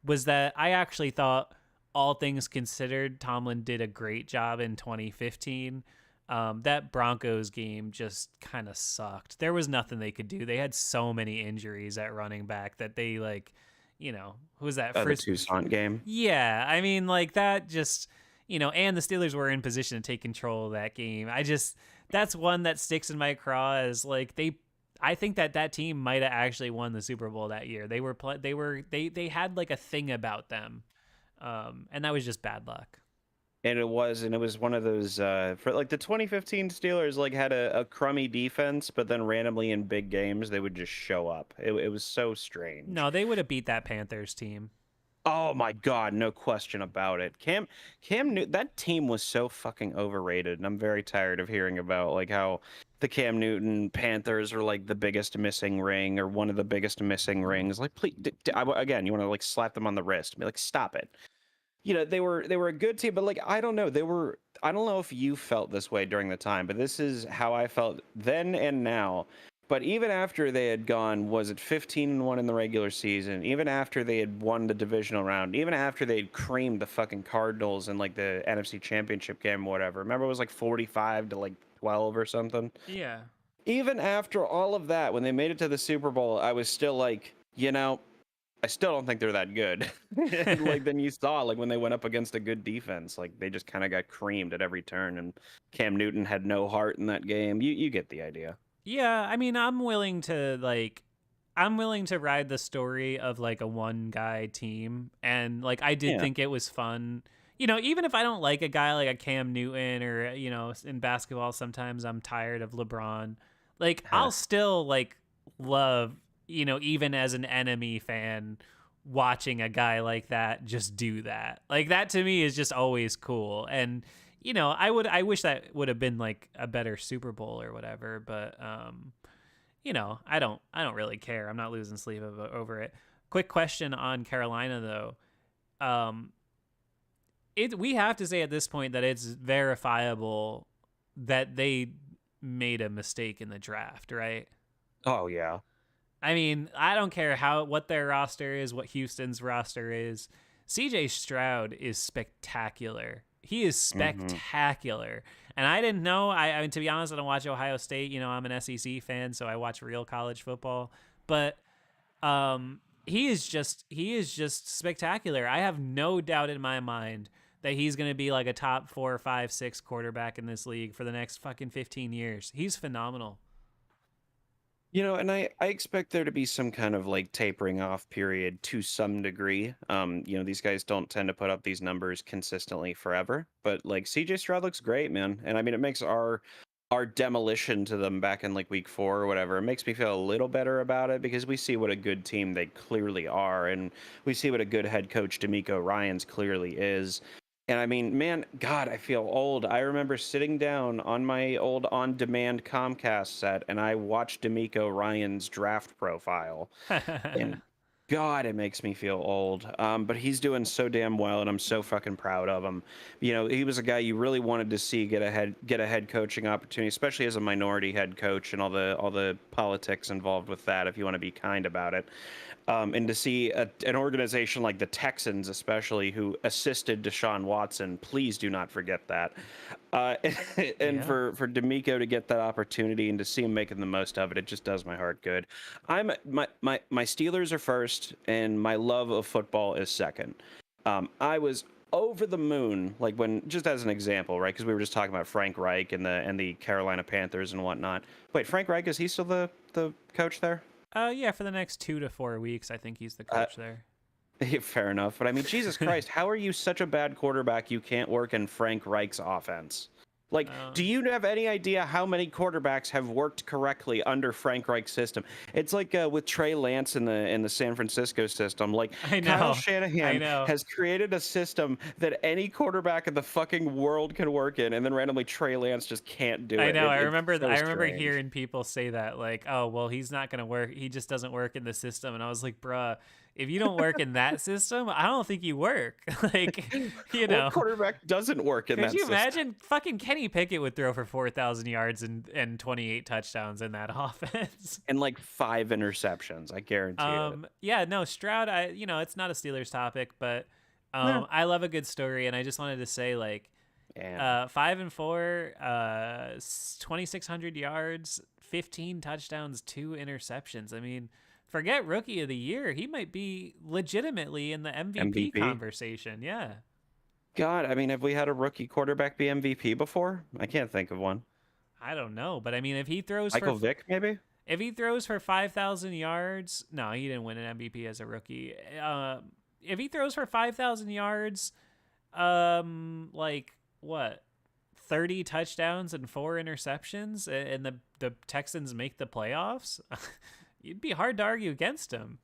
was that I actually thought, all things considered, Tomlin did a great job in 2015. That Broncos game just kind of sucked. There was nothing they could do. They had so many injuries at running back that they who was that? The Tucson game. Yeah, I mean, like that just, and the Steelers were in position to take control of that game. That's one that sticks in my craw as like I think that team might have actually won the Super Bowl that year. They had like a thing about them, and that was just bad luck. And it was one of those for like the 2015 Steelers like had a crummy defense, but then randomly in big games they would just show up. It was so strange. No, they would have beat that Panthers team. Oh my God, no question about it. Cam Newton, that team was so fucking overrated, and I'm very tired of hearing about like how the Cam Newton Panthers are like the biggest missing ring or one of the biggest missing rings. Like, please, again, you want to like slap them on the wrist and be like, stop it. They were a good team, but like I don't know, I don't know if you felt this way during the time, but this is how I felt then and now. But even after they had gone, was it 15-1 in the regular season? Even after they had won the divisional round, even after they had creamed the fucking Cardinals in like the NFC Championship game or whatever. Remember, it was like 45-12 or something. Yeah. Even after all of that, when they made it to the Super Bowl, I was still like, I still don't think they're that good. And like then you saw like when they went up against a good defense, like they just kind of got creamed at every turn, and Cam Newton had no heart in that game. You get the idea. Yeah, I mean, I'm willing to ride the story of like a one guy team, and like I did think it was fun. Even if I don't like a guy like a Cam Newton or in basketball sometimes I'm tired of LeBron. Like I'll still like love, even as an enemy fan, watching a guy like that just do that. Like that to me is just always cool. And I wish that would have been like a better Super Bowl or whatever, but I don't really care. I'm not losing sleep over it. Quick question on Carolina though. We have to say at this point that it's verifiable that they made a mistake in the draft, right? Oh yeah. I mean, I don't care what their roster is, what Houston's roster is. CJ Stroud is spectacular. He is Hmm. spectacular. And I didn't know. I mean, to be honest, I don't watch Ohio State. I'm an SEC fan, so I watch real college football. But he is just spectacular. I have no doubt in my mind that he's going to be like a top 4, 5, 6 quarterback in this league for the next fucking 15 years. He's phenomenal. And I expect there to be some kind of like tapering off period to some degree. These guys don't tend to put up these numbers consistently forever, but like CJ Stroud looks great, man. And I mean, it makes our demolition to them back in like week 4 or whatever, it makes me feel a little better about it because we see what a good team they clearly are, and we see what a good head coach D'Amico Ryans clearly is. And I mean, man, God, I feel old. I remember sitting down on my old on-demand Comcast set, and I watched D'Amico Ryan's draft profile, and God, it makes me feel old. But he's doing so damn well, and I'm so fucking proud of him. He was a guy you really wanted to see get a head coaching opportunity, especially as a minority head coach, and all the politics involved with that. If you want to be kind about it, and to see an organization like the Texans, especially, who assisted Deshaun Watson, please do not forget that. Uh, and Yeah. for D'Amico to get that opportunity and to see him making the most of it, it just does my heart good. My Steelers are first, and my love of football is second. I was over the moon, like when, just as an example, right? Because we were just talking about Frank Reich and the Carolina Panthers and whatnot. Wait, Frank Reich, is he still the coach there? Yeah, for the next 2 to 4 weeks, I think he's the Uh, coach there. Fair enough, but I mean, Jesus Christ, how are you such a bad quarterback you can't work in Frank Reich's offense? Like, uh, do you have any idea how many quarterbacks have worked correctly under Frank Reich's system? It's like with Trey Lance in the San Francisco system. Like, I Kyle know. I Shanahan know. has created a system that any quarterback in the fucking world can work in, and then randomly Trey Lance just can't do I it. know. It's so I remember strange. hearing people say that, like, "Oh, well, he's not gonna work. He just doesn't work in the system." And I was like, "Bruh, if you don't work in that system, I don't think you work." Like, you What know, quarterback doesn't work in could that you system? imagine? Fucking Kenny Pickett would throw for 4,000 yards and 28 touchdowns in that offense. And like 5 interceptions, I guarantee it. Yeah, no, Stroud. It's not a Steelers topic, but Yeah. I love a good story, and I just wanted to say, like, Yeah. 5-4, 2,600 yards, 15 touchdowns, 2 interceptions. I mean, forget rookie of the year. He might be legitimately in the MVP MVP. conversation. Yeah. God, I mean, have we had a rookie quarterback be MVP before? I can't think of one. I don't know, but I mean, Michael Vick, maybe? if he throws for 5,000 yards, no, he didn't win an MVP as a rookie. If he throws for 5,000 yards, like what, 30 touchdowns and 4 interceptions, and the Texans make the playoffs, you'd be hard to argue against him.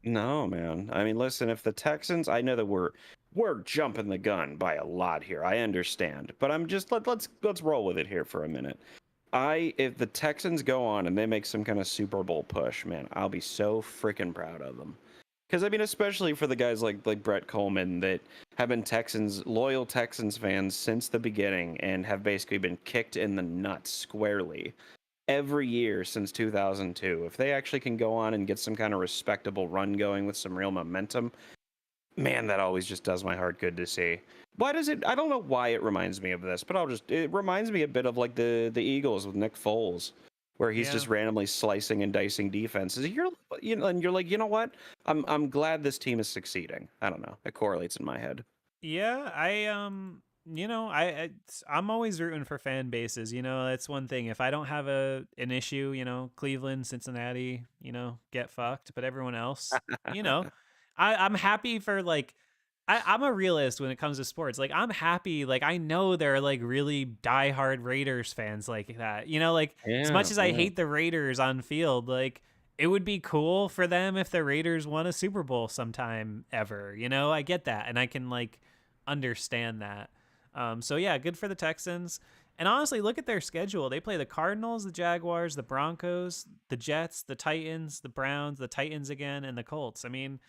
No, man. I mean, listen, if the Texans, I know that we're jumping the gun by a lot here. I understand, but I'm just let's roll with it here for a minute. If the Texans go on and they make some kind of Super Bowl push, man, I'll be so freaking proud of them. Because I mean, especially for the guys like Brett Coleman that have been loyal Texans fans since the beginning and have basically been kicked in the nuts squarely every year since 2002. If they actually can go on and get some kind of respectable run going with some real momentum, man, that always just does my heart good to see. Why does it? I don't know why it reminds me of this, but it reminds me a bit of like the Eagles with Nick Foles, where he's Yeah. just randomly slicing and dicing defenses. And you're like, you know what? I'm glad this team is succeeding. I don't know. It correlates in my head. Yeah, I'm always rooting for fan bases. That's one thing. If I don't have an issue, Cleveland, Cincinnati, get fucked. But everyone else, I'm happy for, like, I'm a realist when it comes to sports. Like, I'm happy. Like, I know there are like really diehard Raiders fans like that. Like, as much Yeah, as I yeah. hate the Raiders on field, like, it would be cool for them if the Raiders won a Super Bowl sometime ever. I get that, and I can, like, understand that. So yeah, good for the Texans. And honestly, look at their schedule. They play the Cardinals, the Jaguars, the Broncos, the Jets, the Titans, the Browns, the Titans again, and the Colts. I mean,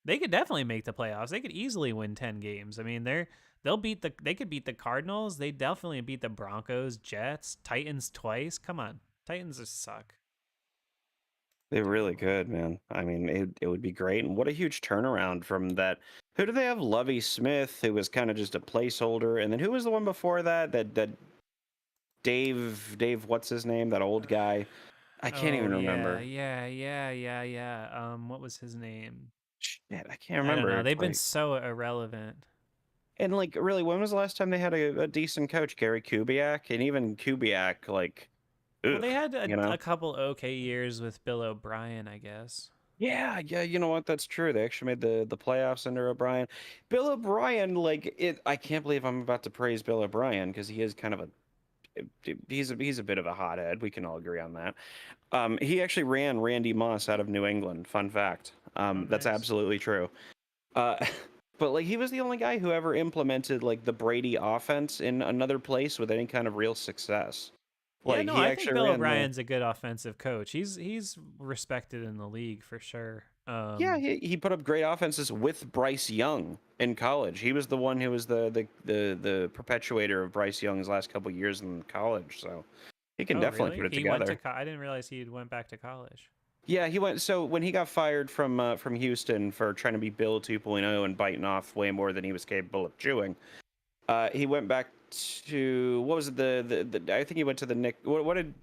they could definitely make the playoffs. They could easily win 10 games. I mean, they could beat the Cardinals. They definitely beat the Broncos, Jets, Titans twice. Come on. Titans just suck. They're really good, man. I mean, it would be great. And what a huge turnaround from that. Who do they have? Lovey Smith, who was kind of just a placeholder. And then who was the one before that? That Dave, what's his name? That old guy. I can't Oh even yeah, remember. yeah. What was his name? Shit, I can't I don't remember. know. It's They've been like, so irrelevant. and like, really, when was the last time they had a decent coach? Gary Kubiak, and even Kubiak, like, Well, ugh, they had you know? a couple okay years with Bill O'Brien, I guess. Yeah, you know what? That's true. They actually made the playoffs under O'Brien. Bill O'Brien, like it. I can't believe I'm about to praise Bill O'Brien because he is kind of he's a bit of a hothead. We can all agree on that. He actually ran Randy Moss out of New England. Fun fact. Oh, That's nice. absolutely true. Uh, but like he was the only guy who ever implemented like the Brady offense in another place with any kind of real success. Yeah, Like no, he I think actually Bill ran the O'Brien's a good offensive coach. He's respected in the league for sure. Yeah, he put up great offenses with Bryce Young in college. He was the one who was the perpetuator of Bryce Young's last couple years in college. So he can Oh, definitely really? put it He went to together. I didn't realize he went back to college. Yeah, he went. So when he got fired from Houston for trying to be Bill 2.0 and biting off way more than he was capable of chewing, he went back to what was it, the I think he went to the Nick. What did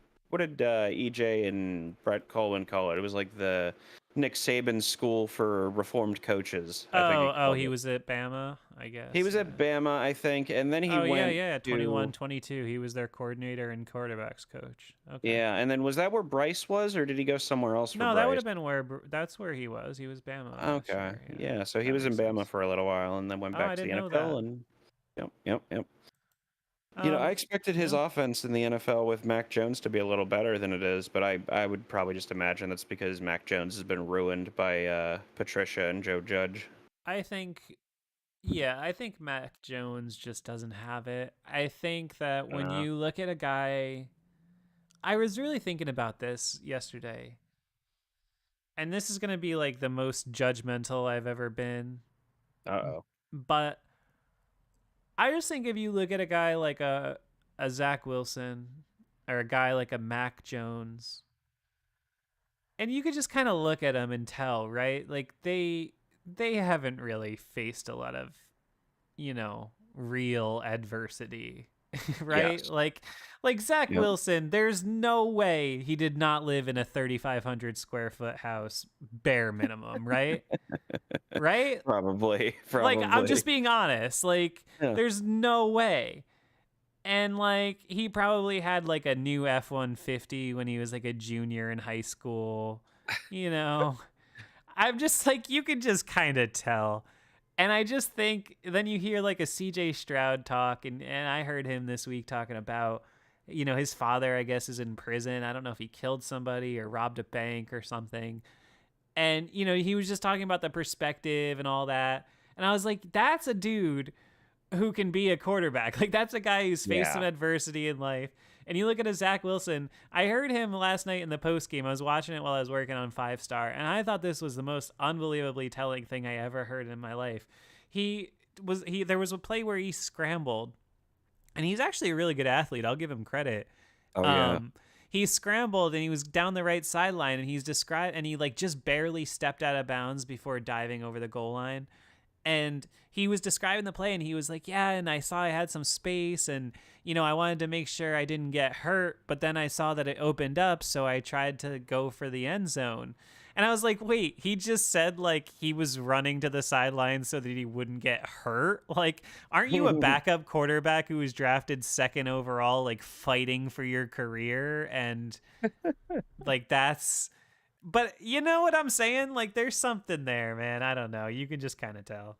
EJ and Brett Colwyn call it? It was like the Nick Saban School for Reformed Coaches. I think he Oh, called he it. was at Bama, I He guess. was at Bama, I think, and then he Oh, yeah, went yeah, to 21, 22. He was their coordinator and quarterbacks coach. Okay. yeah, and then was that where Bryce was, or did he go somewhere else for No, that would Bryce? have been that's where he was. He was Bama last Okay, year. Yeah. yeah, so he That was in makes Bama sense. for a little while, and then went Oh, back I to the didn't know NFL, that. and yep. I expected his Yeah. offense in the NFL with Mac Jones to be a little better than it is, but I would probably just imagine that's because Mac Jones has been ruined by Patricia and Joe Judge. I think I think Mac Jones just doesn't have it. I think that when Uh, you look at a guy, I was really thinking about this yesterday, and this is going to be like the most judgmental I've ever been, uh-oh. but I just think if you look at a guy like a Zach Wilson or a guy like a Mac Jones, and you could just kind of look at them and tell, right? Like they haven't really faced a lot of, real adversity, right? Yes. Like Zach Yep. Wilson, there's no way he did not live in a 3,500 square foot house bare minimum, right? Right? Probably. Like I'm Probably. just being honest. Like Yeah. there's no way. And like he probably had like a new F-150 when he was like a junior in high school. You know, I'm just like you can just kind of tell. And I just think then you hear like a CJ Stroud talk and I heard him this week talking about his father I guess is in prison. I don't know if he killed somebody or robbed a bank or something. And he was just talking about the perspective and all that. And I was like that's a dude who can be a quarterback. Like that's a guy who's faced some Yeah. adversity in life. And you look at a Zach Wilson. I heard him last night in the post game. I was watching it while I was working on 5 Star, and I thought this was the most unbelievably telling thing I ever heard in my life. There was a play where he scrambled, and he's actually a really good athlete. I'll give him credit. Oh yeah. Um, he scrambled and he was down the right sideline, and he like just barely stepped out of bounds before diving over the goal line. And he was describing the play and he was like, yeah, and I saw I had some space and, I wanted to make sure I didn't get hurt, but then I saw that it opened up. So I tried to go for the end zone. And I was like, wait, he just said like he was running to the sideline so that he wouldn't get hurt. Like, aren't you a backup quarterback who was drafted second overall, like fighting for your career? And like, but you know what I'm saying? Like there's something there, man. I don't know. You can just kind of tell.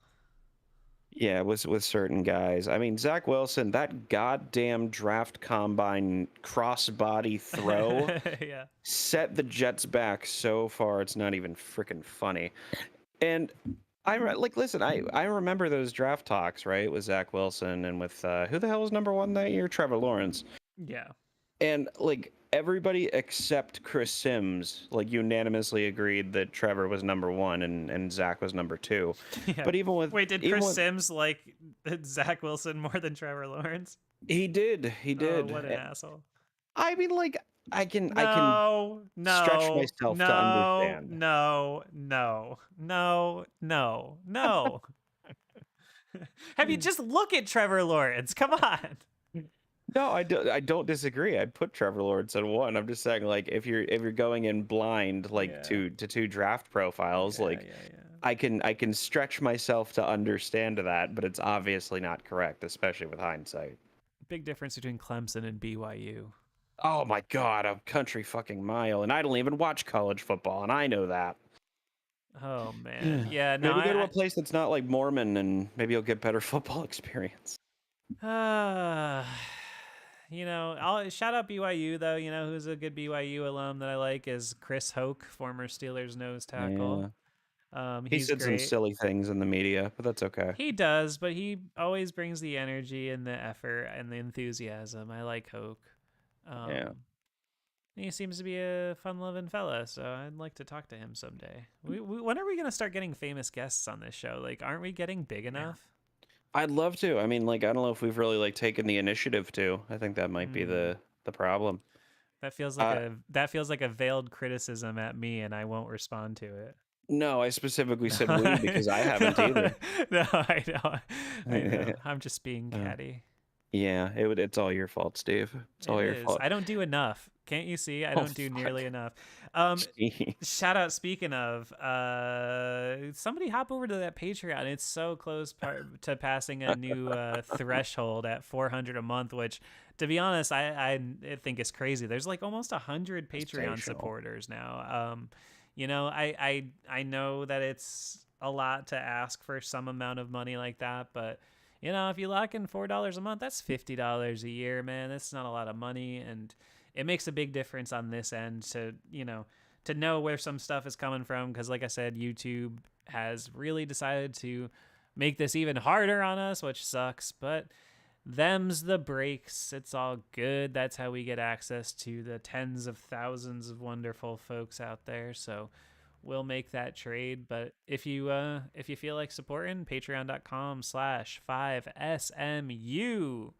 Yeah, with certain guys. I mean, Zach Wilson, that goddamn draft combine crossbody throw Yeah. set the Jets back so far it's not even freaking funny. And like listen, I remember those draft talks, right, with Zach Wilson and with who the hell was number one that year? Trevor Lawrence. Yeah. And like everybody except Chris Sims like unanimously agreed that Trevor was number one and Zach was number two. Yeah. But Wait, did even Chris with Sims like Zach Wilson more than Trevor Lawrence? he Oh, did. what an asshole. I mean, like I can No, stretch no, myself to no, understand. no, no, no, no, no. Have you just look at Trevor Lawrence? Come on. No, I don't disagree. I'd put Trevor Lawrence at one. I'm just saying, like, if you're going in blind, like Yeah, to two draft profiles, yeah, like yeah, yeah. I can stretch myself to understand that, but it's obviously not correct, especially with hindsight. Big difference between Clemson and BYU. Oh my God, a country fucking mile, and I don't even watch college football, and I know that. Oh man, yeah. No, Maybe go to a place that's not like Mormon, and maybe you'll get better football experience. you know, I'll shout out BYU though. You know, who's a good BYU alum that I like is Chris Hoke, former Steelers nose tackle. Yeah, he He's said some great. silly things in the media, but that's okay. He does, but he always brings the energy and the effort and the enthusiasm. I like Hoke. Yeah. Um, he seems to be a fun-loving fella, so I'd like to talk to him someday. When are we gonna start getting famous guests on this show? Like, aren't we getting big enough? I'd love to. I mean, like, I don't know if we've really like taken the initiative to. I think that might be Hmm. the problem. Uh, That feels like a veiled criticism at me, and I won't respond to it. no, I specifically No, said we because I haven't no, either. no, I know. I'm just being Uh, catty. yeah, it's all your fault, Steve. It's It all your is. fault. I don't do enough. Can't you see? I Oh don't do fuck. nearly enough. Um, Jeez. Shout out. Speaking of, somebody hop over to that Patreon. It's so close to passing a new threshold at 400 a month, which, to be honest, I think is crazy. There's like almost 100 Patreon Sensational. supporters now. You know, I know that it's a lot to ask for some amount of money like that, but you know, if you lock in $4 a month, that's $50 a year, man. That's not a lot of money, and it makes a big difference on this end to, you know, to know where some stuff is coming from, because like I said, YouTube has really decided to make this even harder on us, which sucks, but them's the breaks. It's all good. That's how we get access to the tens of thousands of wonderful folks out there. So we'll make that trade. But if you feel like supporting, patreon.com/5SMU.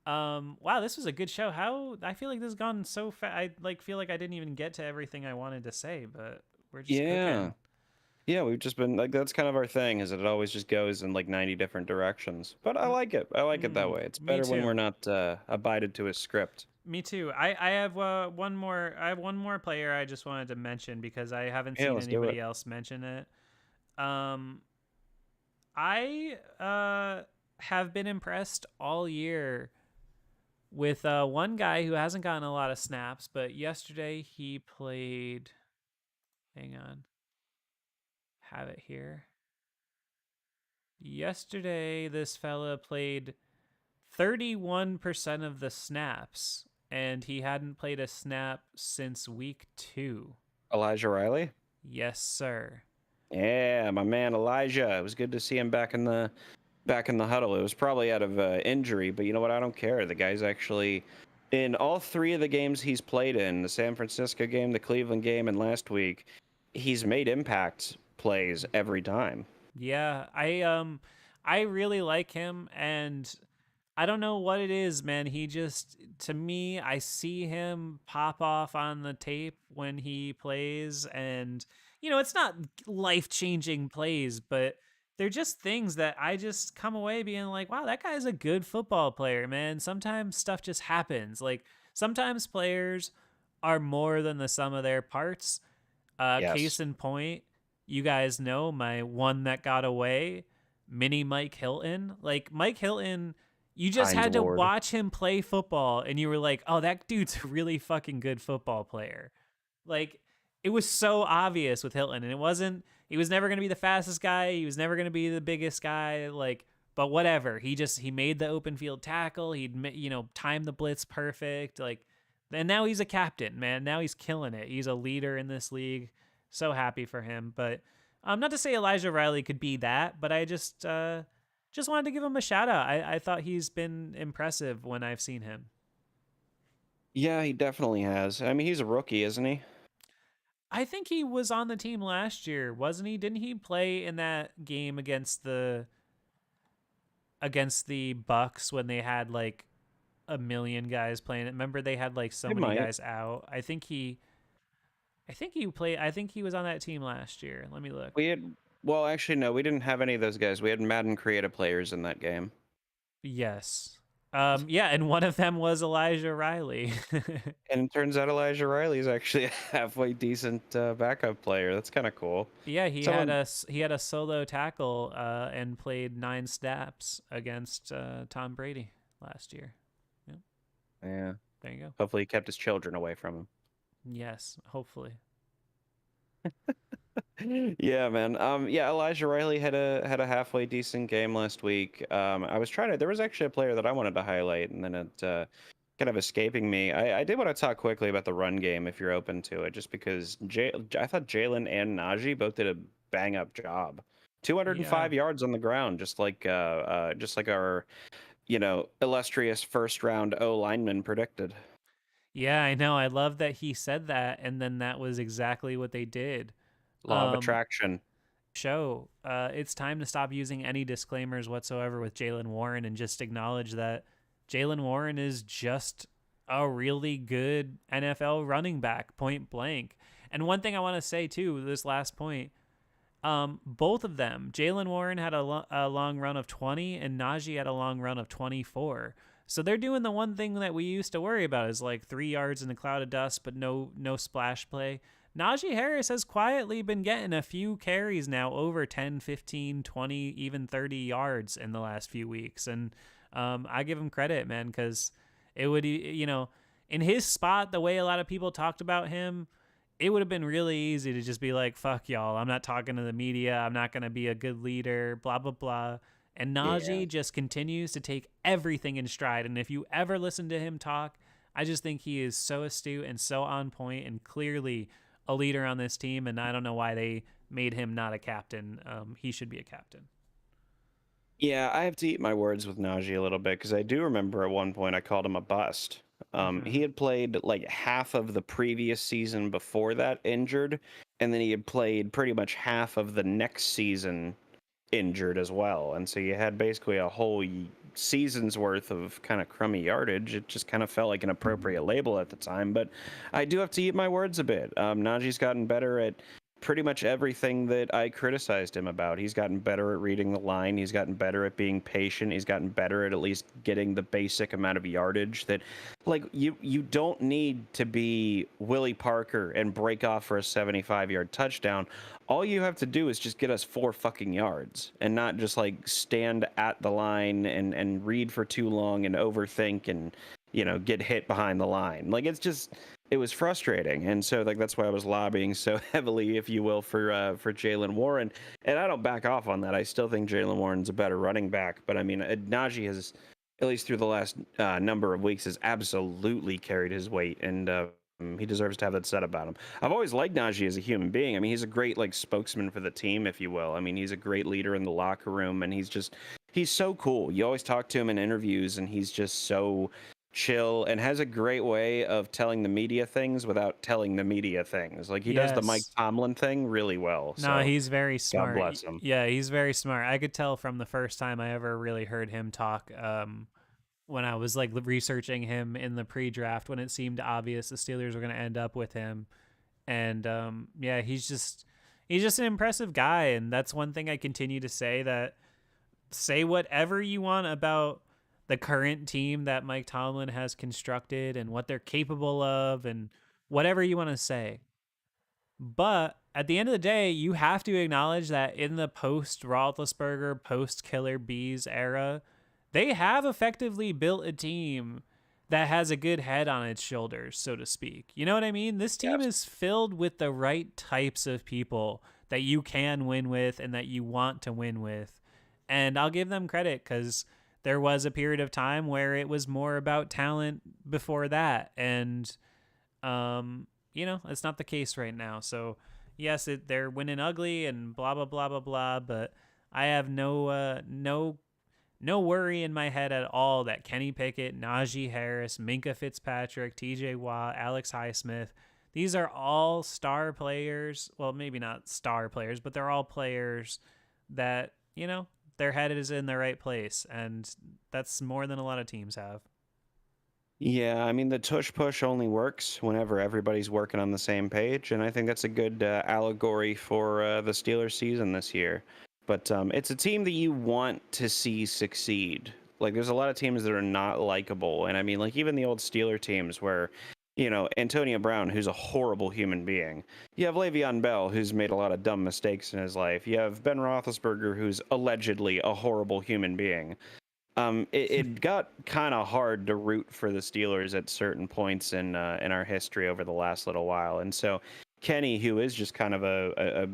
Wow, this was a good show. How I feel like this has gone so fast. I like feel like I didn't even get to everything I wanted to say, but we're just Yeah. cooking. Yeah, we've just been like that's kind of our thing, is that it always just goes in like 90 different directions. But I like it. I like it that way. It's Me better when we're too. not abided to a script. Me too. I have one more. I have one more player I just wanted to mention because I haven't Yeah, seen let's do anybody it. else mention it. Um, I have been impressed all year with one guy who hasn't gotten a lot of snaps, but yesterday he played. Hang on, have it here. Yesterday, this fella played 31% of the snaps, and he hadn't played a snap since week 2. Elijah Riley? Yes, sir. Yeah, my man Elijah. It was good to see him back in the huddle. It was probably out of injury, but you know what? I don't care. The guy's actually in all three of the games he's played in, the San Francisco game, the Cleveland game, and last week, he's made impact plays every time. Yeah, I really like him, and I don't know what it is, man. He just, to me, I see him pop off on the tape when he plays, and you know, it's not life-changing plays, but they're just things that I just come away being like, wow, that guy's a good football player, man. Sometimes stuff just happens. Like sometimes players are more than the sum of their parts. Case Yes. in point, you guys know my one that got away, mini Mike Hilton. Like Mike Hilton, you just Heinz had to Ward. watch him play football and you were like, oh, that dude's a really fucking good football player. Like it was so obvious with Hilton, and it wasn't. He was never gonna be the fastest guy. He was never gonna be the biggest guy. Like, but whatever. He made the open field tackle. He'd timed the blitz perfect. Like, and now he's a captain, man. Now he's killing it. He's a leader in this league. So happy for him. But not to say Elijah Riley could be that, but I just wanted to give him a shout out. I thought he's been impressive when I've seen him. Yeah, he definitely has. I mean, he's a rookie, isn't he? I think he was on the team last year, wasn't he? Didn't he play in that game against the Bucks when they had like a million guys playing it? Remember they had like so He many might. guys out. I think he was on that team last year. Let me look. We had, well, actually, no, we didn't have any of those guys. We had Madden creative players in that game. Yes. Yeah, and one of them was Elijah Riley. And it turns out Elijah Riley is actually a halfway decent backup player. That's kind of cool. Yeah, Someone, he had a solo tackle and played 9 snaps against Tom Brady last year. Yep, yeah, there you go. hopefully he kept his children away from him. Yes, hopefully. Yeah, man. Yeah, Elijah Riley had a halfway decent game last week. I was trying to. There was actually a player that I wanted to highlight, and then it kind of escaping me. I did want to talk quickly about the run game, if you're open to it, just because I thought Jalen and Najee both did a bang up job. Yeah. 205 yards on the ground, just like our illustrious first round O lineman predicted. Yeah, I know. I love that he said that and then that was exactly what they did. Law of Um attraction. it's time to stop using any disclaimers whatsoever with Jalen Warren and just acknowledge that Jalen Warren is just a really good NFL running back, point blank. And one thing I want to say too, this last point, both of them, Jalen Warren had a long run of 20, and Najee had a long run of 24. So they're doing the one thing that we used to worry about is like 3 yards in a cloud of dust, but no splash play. Najee Harris has quietly been getting a few carries now over 10, 15, 20, even 30 yards in the last few weeks. And I give him credit, man, because it would, in his spot, the way a lot of people talked about him, it would have been really easy to just be like, fuck y'all. I'm not talking to the media. I'm not going to be a good leader, blah, blah, blah. And Yeah. Najee just continues to take everything in stride. And if you ever listen to him talk, I just think he is so astute and so on point and clearly a leader on this team. And I don't know why they made him not a captain. He should be a captain. Yeah, I have to eat my words with Najee a little bit because I do remember at one point I called him a bust. He Mm-hmm. had played like half of the previous season before that injured, and then he had played pretty much half of the next season injured as well. And so you had basically a whole season's worth of kind of crummy yardage. It just kind of felt like an appropriate label at the time. But I do have to eat my words a bit. Najee's gotten better at pretty much everything that I criticized him about. He's gotten better at reading the line. He's gotten better at being patient. He's gotten better at least getting the basic amount of yardage that like you don't need to be Willie Parker and break off for a 75-yard touchdown. All you have to do is just get us 4 fucking yards and not just like stand at the line and read for too long and overthink and get hit behind the line. Like it was frustrating, and so like that's why I was lobbying so heavily, if you will, for Jalen Warren. And I don't back off on that. I still think Jalen Warren's a better running back, but I mean, Najee has, at least through the last number of weeks, has absolutely carried his weight, and he deserves to have that said about him. I've always liked Najee as a human being. I mean, he's a great like spokesman for the team, if you will. I mean, he's a great leader in the locker room, and he's so cool. You always talk to him in interviews, and he's just so chill and has a great way of telling the media things without telling the media things. Like he does the Mike Yes. Tomlin thing really well. No, So he's very God smart. bless him. Yeah, he's very smart. I could tell from the first time I ever really heard him talk when I was like researching him in the pre-draft when it seemed obvious the Steelers were going to end up with him. And yeah, he's just an impressive guy, and that's one thing I continue to say, that say whatever you want about the current team that Mike Tomlin has constructed and what they're capable of and whatever you want to say. But at the end of the day, you have to acknowledge that in the post Roethlisberger, post Killer Bees era, they have effectively built a team that has a good head on its shoulders, so to speak. You know what I mean? This team Yes. is filled with the right types of people that you can win with and that you want to win with. And I'll give them credit because there was a period of time where it was more about talent before that. And it's not the case right now. So, yes, they're winning ugly and blah blah blah blah blah. But I have no no worry in my head at all that Kenny Pickett, Najee Harris, Minka Fitzpatrick, TJ Watt, Alex Highsmith, these are all star players. Well, maybe not star players, but they're all players that, their head is in the right place. And that's more than a lot of teams have. Yeah, I mean, the tush push only works whenever everybody's working on the same page, and I think that's a good allegory for the Steelers season this year. But it's a team that you want to see succeed. Like, there's a lot of teams that are not likable, and I mean, like, even the old Steeler teams where, Antonio Brown, who's a horrible human being. You have Le'Veon Bell, who's made a lot of dumb mistakes in his life. You have Ben Roethlisberger, who's allegedly a horrible human being. It got kind of hard to root for the Steelers at certain points in our history over the last little while, and so Kenny, who is just kind of a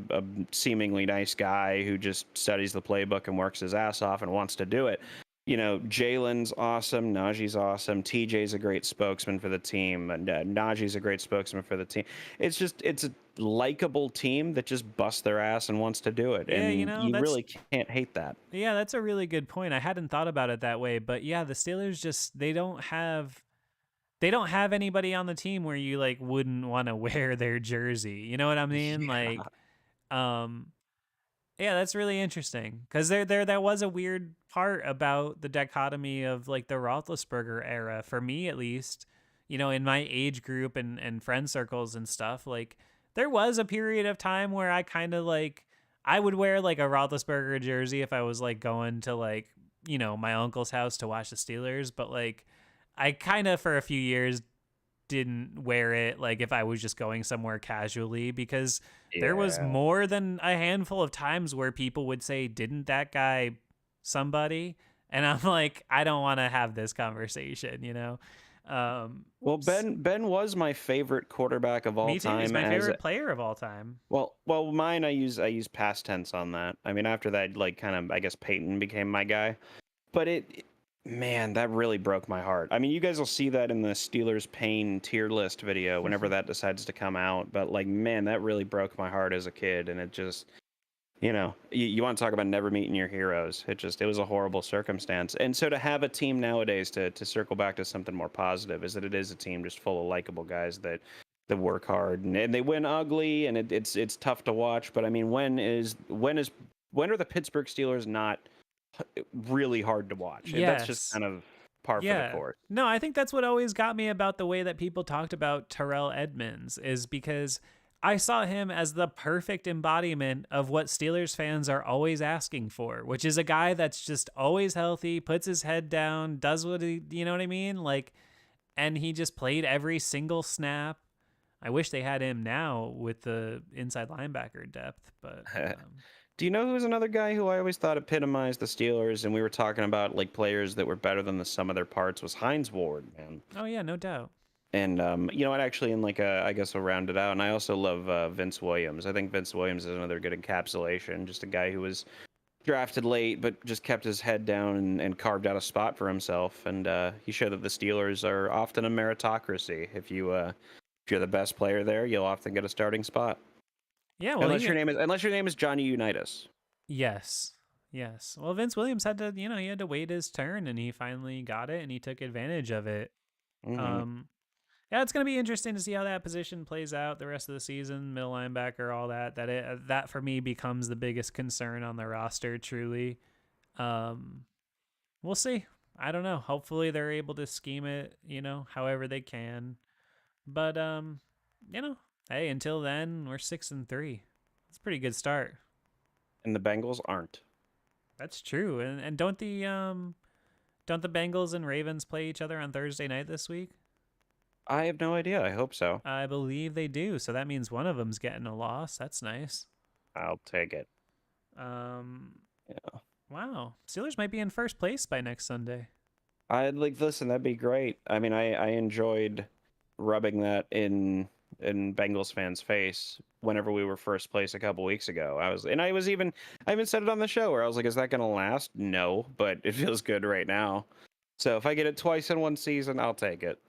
seemingly nice guy who just studies the playbook and works his ass off and wants to do it. Jalen's awesome, Najee's awesome, TJ's a great spokesman for the team, and Najee's a great spokesman for the team. It's a likable team that just busts their ass and wants to do it, Yeah, and you really can't hate that. yeah, that's a really good point. I hadn't thought about it that way, but yeah, the Steelers just they don't have anybody on the team where you like wouldn't want to wear their jersey. You know what I mean? Yeah. Like, um, yeah, that's really interesting because there that was a weird part about the dichotomy of like the Roethlisberger era for me at least. In my age group and friend circles and stuff, like there was a period of time where I kind of like I would wear like a Roethlisberger jersey if I was like going to like my uncle's house to watch the Steelers, but like I kind of for a few years didn't wear it like if I was just going somewhere casually because there was Yeah. more than a handful of times where people would say, "Didn't that guy somebody?" And I'm like, I don't want to have this conversation. Well, Ben was my favorite quarterback of all Me too. He's time my as favorite player of all time. well mine I use past tense on that. I mean after that like kind of I guess Peyton became my guy. But man, that really broke my heart. I mean, you guys will see that in the Steelers pain tier list video whenever that decides to come out, but like man, that really broke my heart as a kid and it just you want to talk about never meeting your heroes. It was a horrible circumstance. And so to have a team nowadays to circle back to something more positive is that it is a team just full of likable guys that work hard and they win ugly and it's tough to watch. But I mean, when are the Pittsburgh Steelers not really hard to watch? That's just Yes. kind of par for the Yeah. course. No, I think that's what always got me about the way that people talked about Terrell Edmonds is because I saw him as the perfect embodiment of what Steelers fans are always asking for, which is a guy that's just always healthy, puts his head down, does what you know what I mean? Like, and he just played every single snap. I wish they had him now with the inside linebacker depth, but Do you know who's another guy who I always thought epitomized the Steelers? And we were talking about like players that were better than the sum of their parts was Heinz Ward, man. oh yeah, no doubt. And it actually in like I guess I'll round it out. And I also love Vince Williams. I think Vince Williams is another good encapsulation. Just a guy who was drafted late, but just kept his head down and carved out a spot for himself. And he showed that the Steelers are often a meritocracy. If you're the best player there, you'll often get a starting spot. Yeah, well, Unless your name is Johnny Unitas. yes. Yes. Well, Vince Williams had to, he had to wait his turn and he finally got it and he took advantage of it. Hmm. Um yeah, it's going to be interesting to see how that position plays out the rest of the season, middle linebacker, all that. That for me becomes the biggest concern on the roster truly. Um we'll see. I don't know. Hopefully they're able to scheme it, however they can. But you know, hey, until then, we're 6-3. It's a pretty good start. And the Bengals aren't. That's true. And don't the Bengals and Ravens play each other on Thursday night this week? I have no idea. I hope so. I believe they do. So that means one of them's getting a loss. That's nice. I'll take it. Um, Yeah. wow. Steelers might be in first place by next Sunday. I'd like listen, that'd be great. I mean, I enjoyed rubbing that in Bengals fans' face whenever we were first place a couple weeks ago. I even said it on the show where I was like, is that gonna last? No, but it feels good right now. So if I get it twice in one season, I'll take it.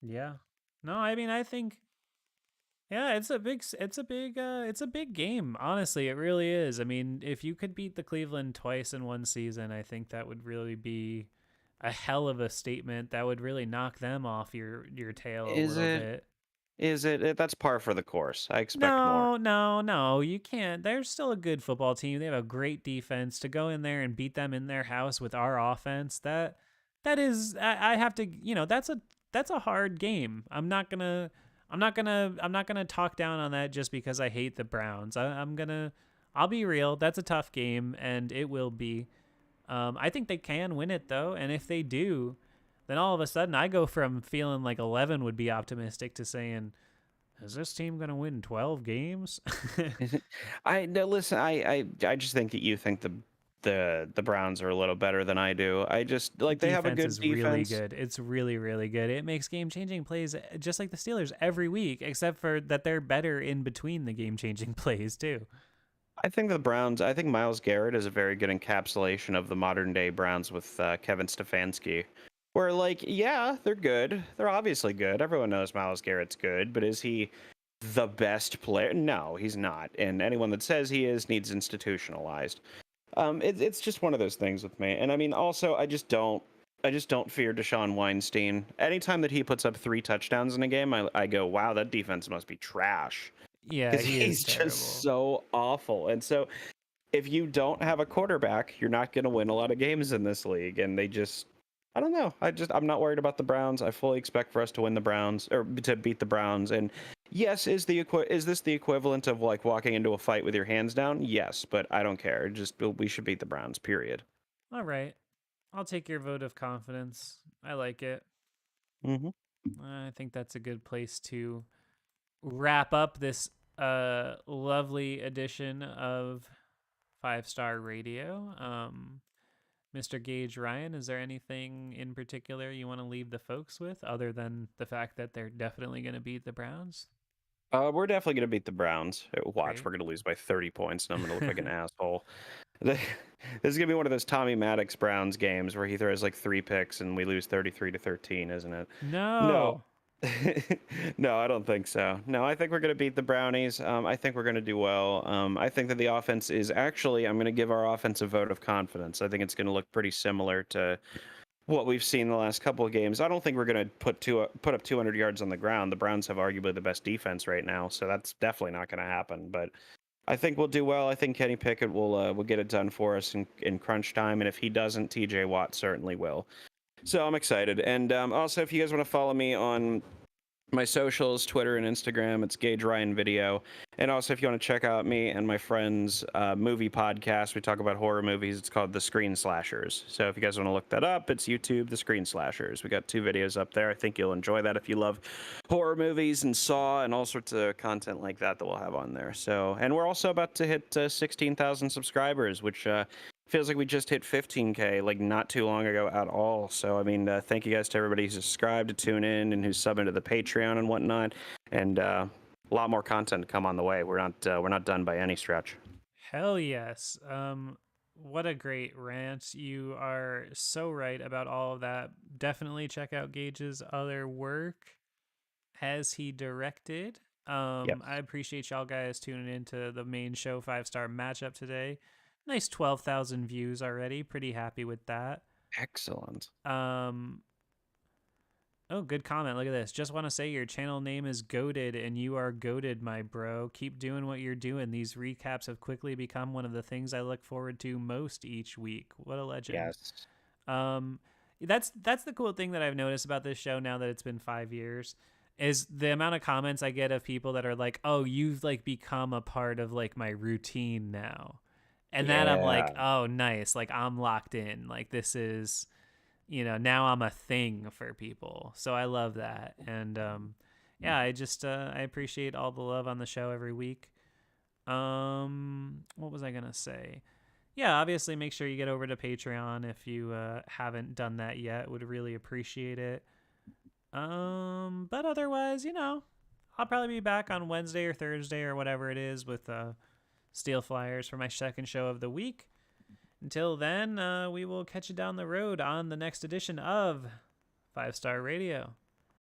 Yeah. No, I mean, I think Yeah, it's a big game. Honestly, it really is. I mean, if you could beat the Cleveland twice in one season, I think that would really be a hell of a statement. That would really knock them off your tail a Is little it? bit. Is it? That's par for the course. I expect more. No, no, no, you can't. They're still a good football team. They have a great defense. To go in there and beat them in their house with our offense, that is, I have to, that's a hard game. I'm not gonna talk down on that just because I hate the Browns. I'll be real. That's a tough game, and it will be. I think they can win it though, and if they do, then all of a sudden I go from feeling like 11 would be optimistic to saying, is this team going to win 12 games? I no, listen. I just think that you think the Browns are a little better than I do. I just The like they have a defense good is really defense. good. It's really, really good. It makes game changing plays just like the Steelers every week, except for that they're better in between the game changing plays, too. I think the Browns. I think Miles Garrett is a very good encapsulation of the modern day Browns with Kevin Stefanski. Where like, yeah, they're good. They're obviously good. Everyone knows Miles Garrett's good, but is he the best player? No, he's not. And anyone that says he is needs institutionalized. It's just one of those things with me. And I mean, also, I just don't fear Deshaun Weinstein. Anytime that he puts up 3 touchdowns in a game, I go, wow, that defense must be trash Yeah, because he is he's just terrible. so awful. And so, if you don't have a quarterback, you're not going to win a lot of games in this league. And they just, I don't know. I'm not worried about the Browns. I fully expect for us to win the Browns or to beat the Browns. And yes, is this the equivalent of like walking into a fight with your hands down? Yes, but I don't care. Just we should beat the Browns. Period. All right. I'll take your vote of confidence. I like it. Hmm. I think that's a good place to wrap up this lovely edition of Five Star Radio. Mr. Gage Ryan, is there anything in particular you want to leave the folks with other than the fact that they're definitely going to beat the Browns? We're definitely gonna beat the Browns. Watch, Great. we're gonna lose by 30 points, and I'm gonna look like an asshole. This is gonna be one of those Tommy Maddox Browns games where he throws like 3 picks and we lose 33-13, isn't it? No. No. No, I don't think so. No, I think we're going to beat the Brownies. I think we're going to do well. I think that the offense is actually, I'm going to give our offense a vote of confidence. I think it's going to look pretty similar to what we've seen the last couple of games. I don't think we're going to put up 200 yards on the ground. The Browns have arguably the best defense right now, so that's definitely not going to happen. But I think we'll do well. I think Kenny Pickett will get it done for us in crunch time, and if he doesn't, T.J. Watt certainly will. So I'm excited. And also, if you guys want to follow me on my socials, Twitter and Instagram, it's Gage Ryan Video. And also, if you want to check out me and my friends' movie podcast, we talk about horror movies. It's called The Screen Slashers. So if you guys want to look that up, it's YouTube, The Screen Slashers. We got 2 videos up there. I think you'll enjoy that if you love horror movies and Saw and all sorts of content like that we'll have on there. So, and we're also about to hit 16,000 subscribers, which feels like we just hit 15K like not too long ago at all. So I mean, thank you guys to everybody who's subscribed to tune in and who's subbing to the Patreon and whatnot. And a lot more content to come on the way. We're not done by any stretch. Hell yes. What a great rant. You are so right about all of that. Definitely check out Gage's other work. Has he directed? Yes, I appreciate y'all guys tuning into the main show 5 star matchup today. Nice 12,000 views already. Pretty happy with that. excellent. Um, oh, good comment. Look at this. Just want to say your channel name is Goated and you are goated, my bro. Keep doing what you're doing. These recaps have quickly become one of the things I look forward to most each week. What a legend. Yes. Um, that's the cool thing that I've noticed about this show now that it's been 5 years is the amount of comments I get of people that are like, "Oh, you've like become a part of like my routine now." And that I'm like, Yeah. "Oh, nice. Like I'm locked in. Like this is, now I'm a thing for people." So I love that. And yeah, I appreciate all the love on the show every week. What was I going to say? Yeah, obviously make sure you get over to Patreon if you haven't done that yet. Would really appreciate it. But otherwise, I'll probably be back on Wednesday or Thursday or whatever it is with Steel Flyers for my second show of the week. Until then, we will catch you down the road on the next edition of 5 Star Radio.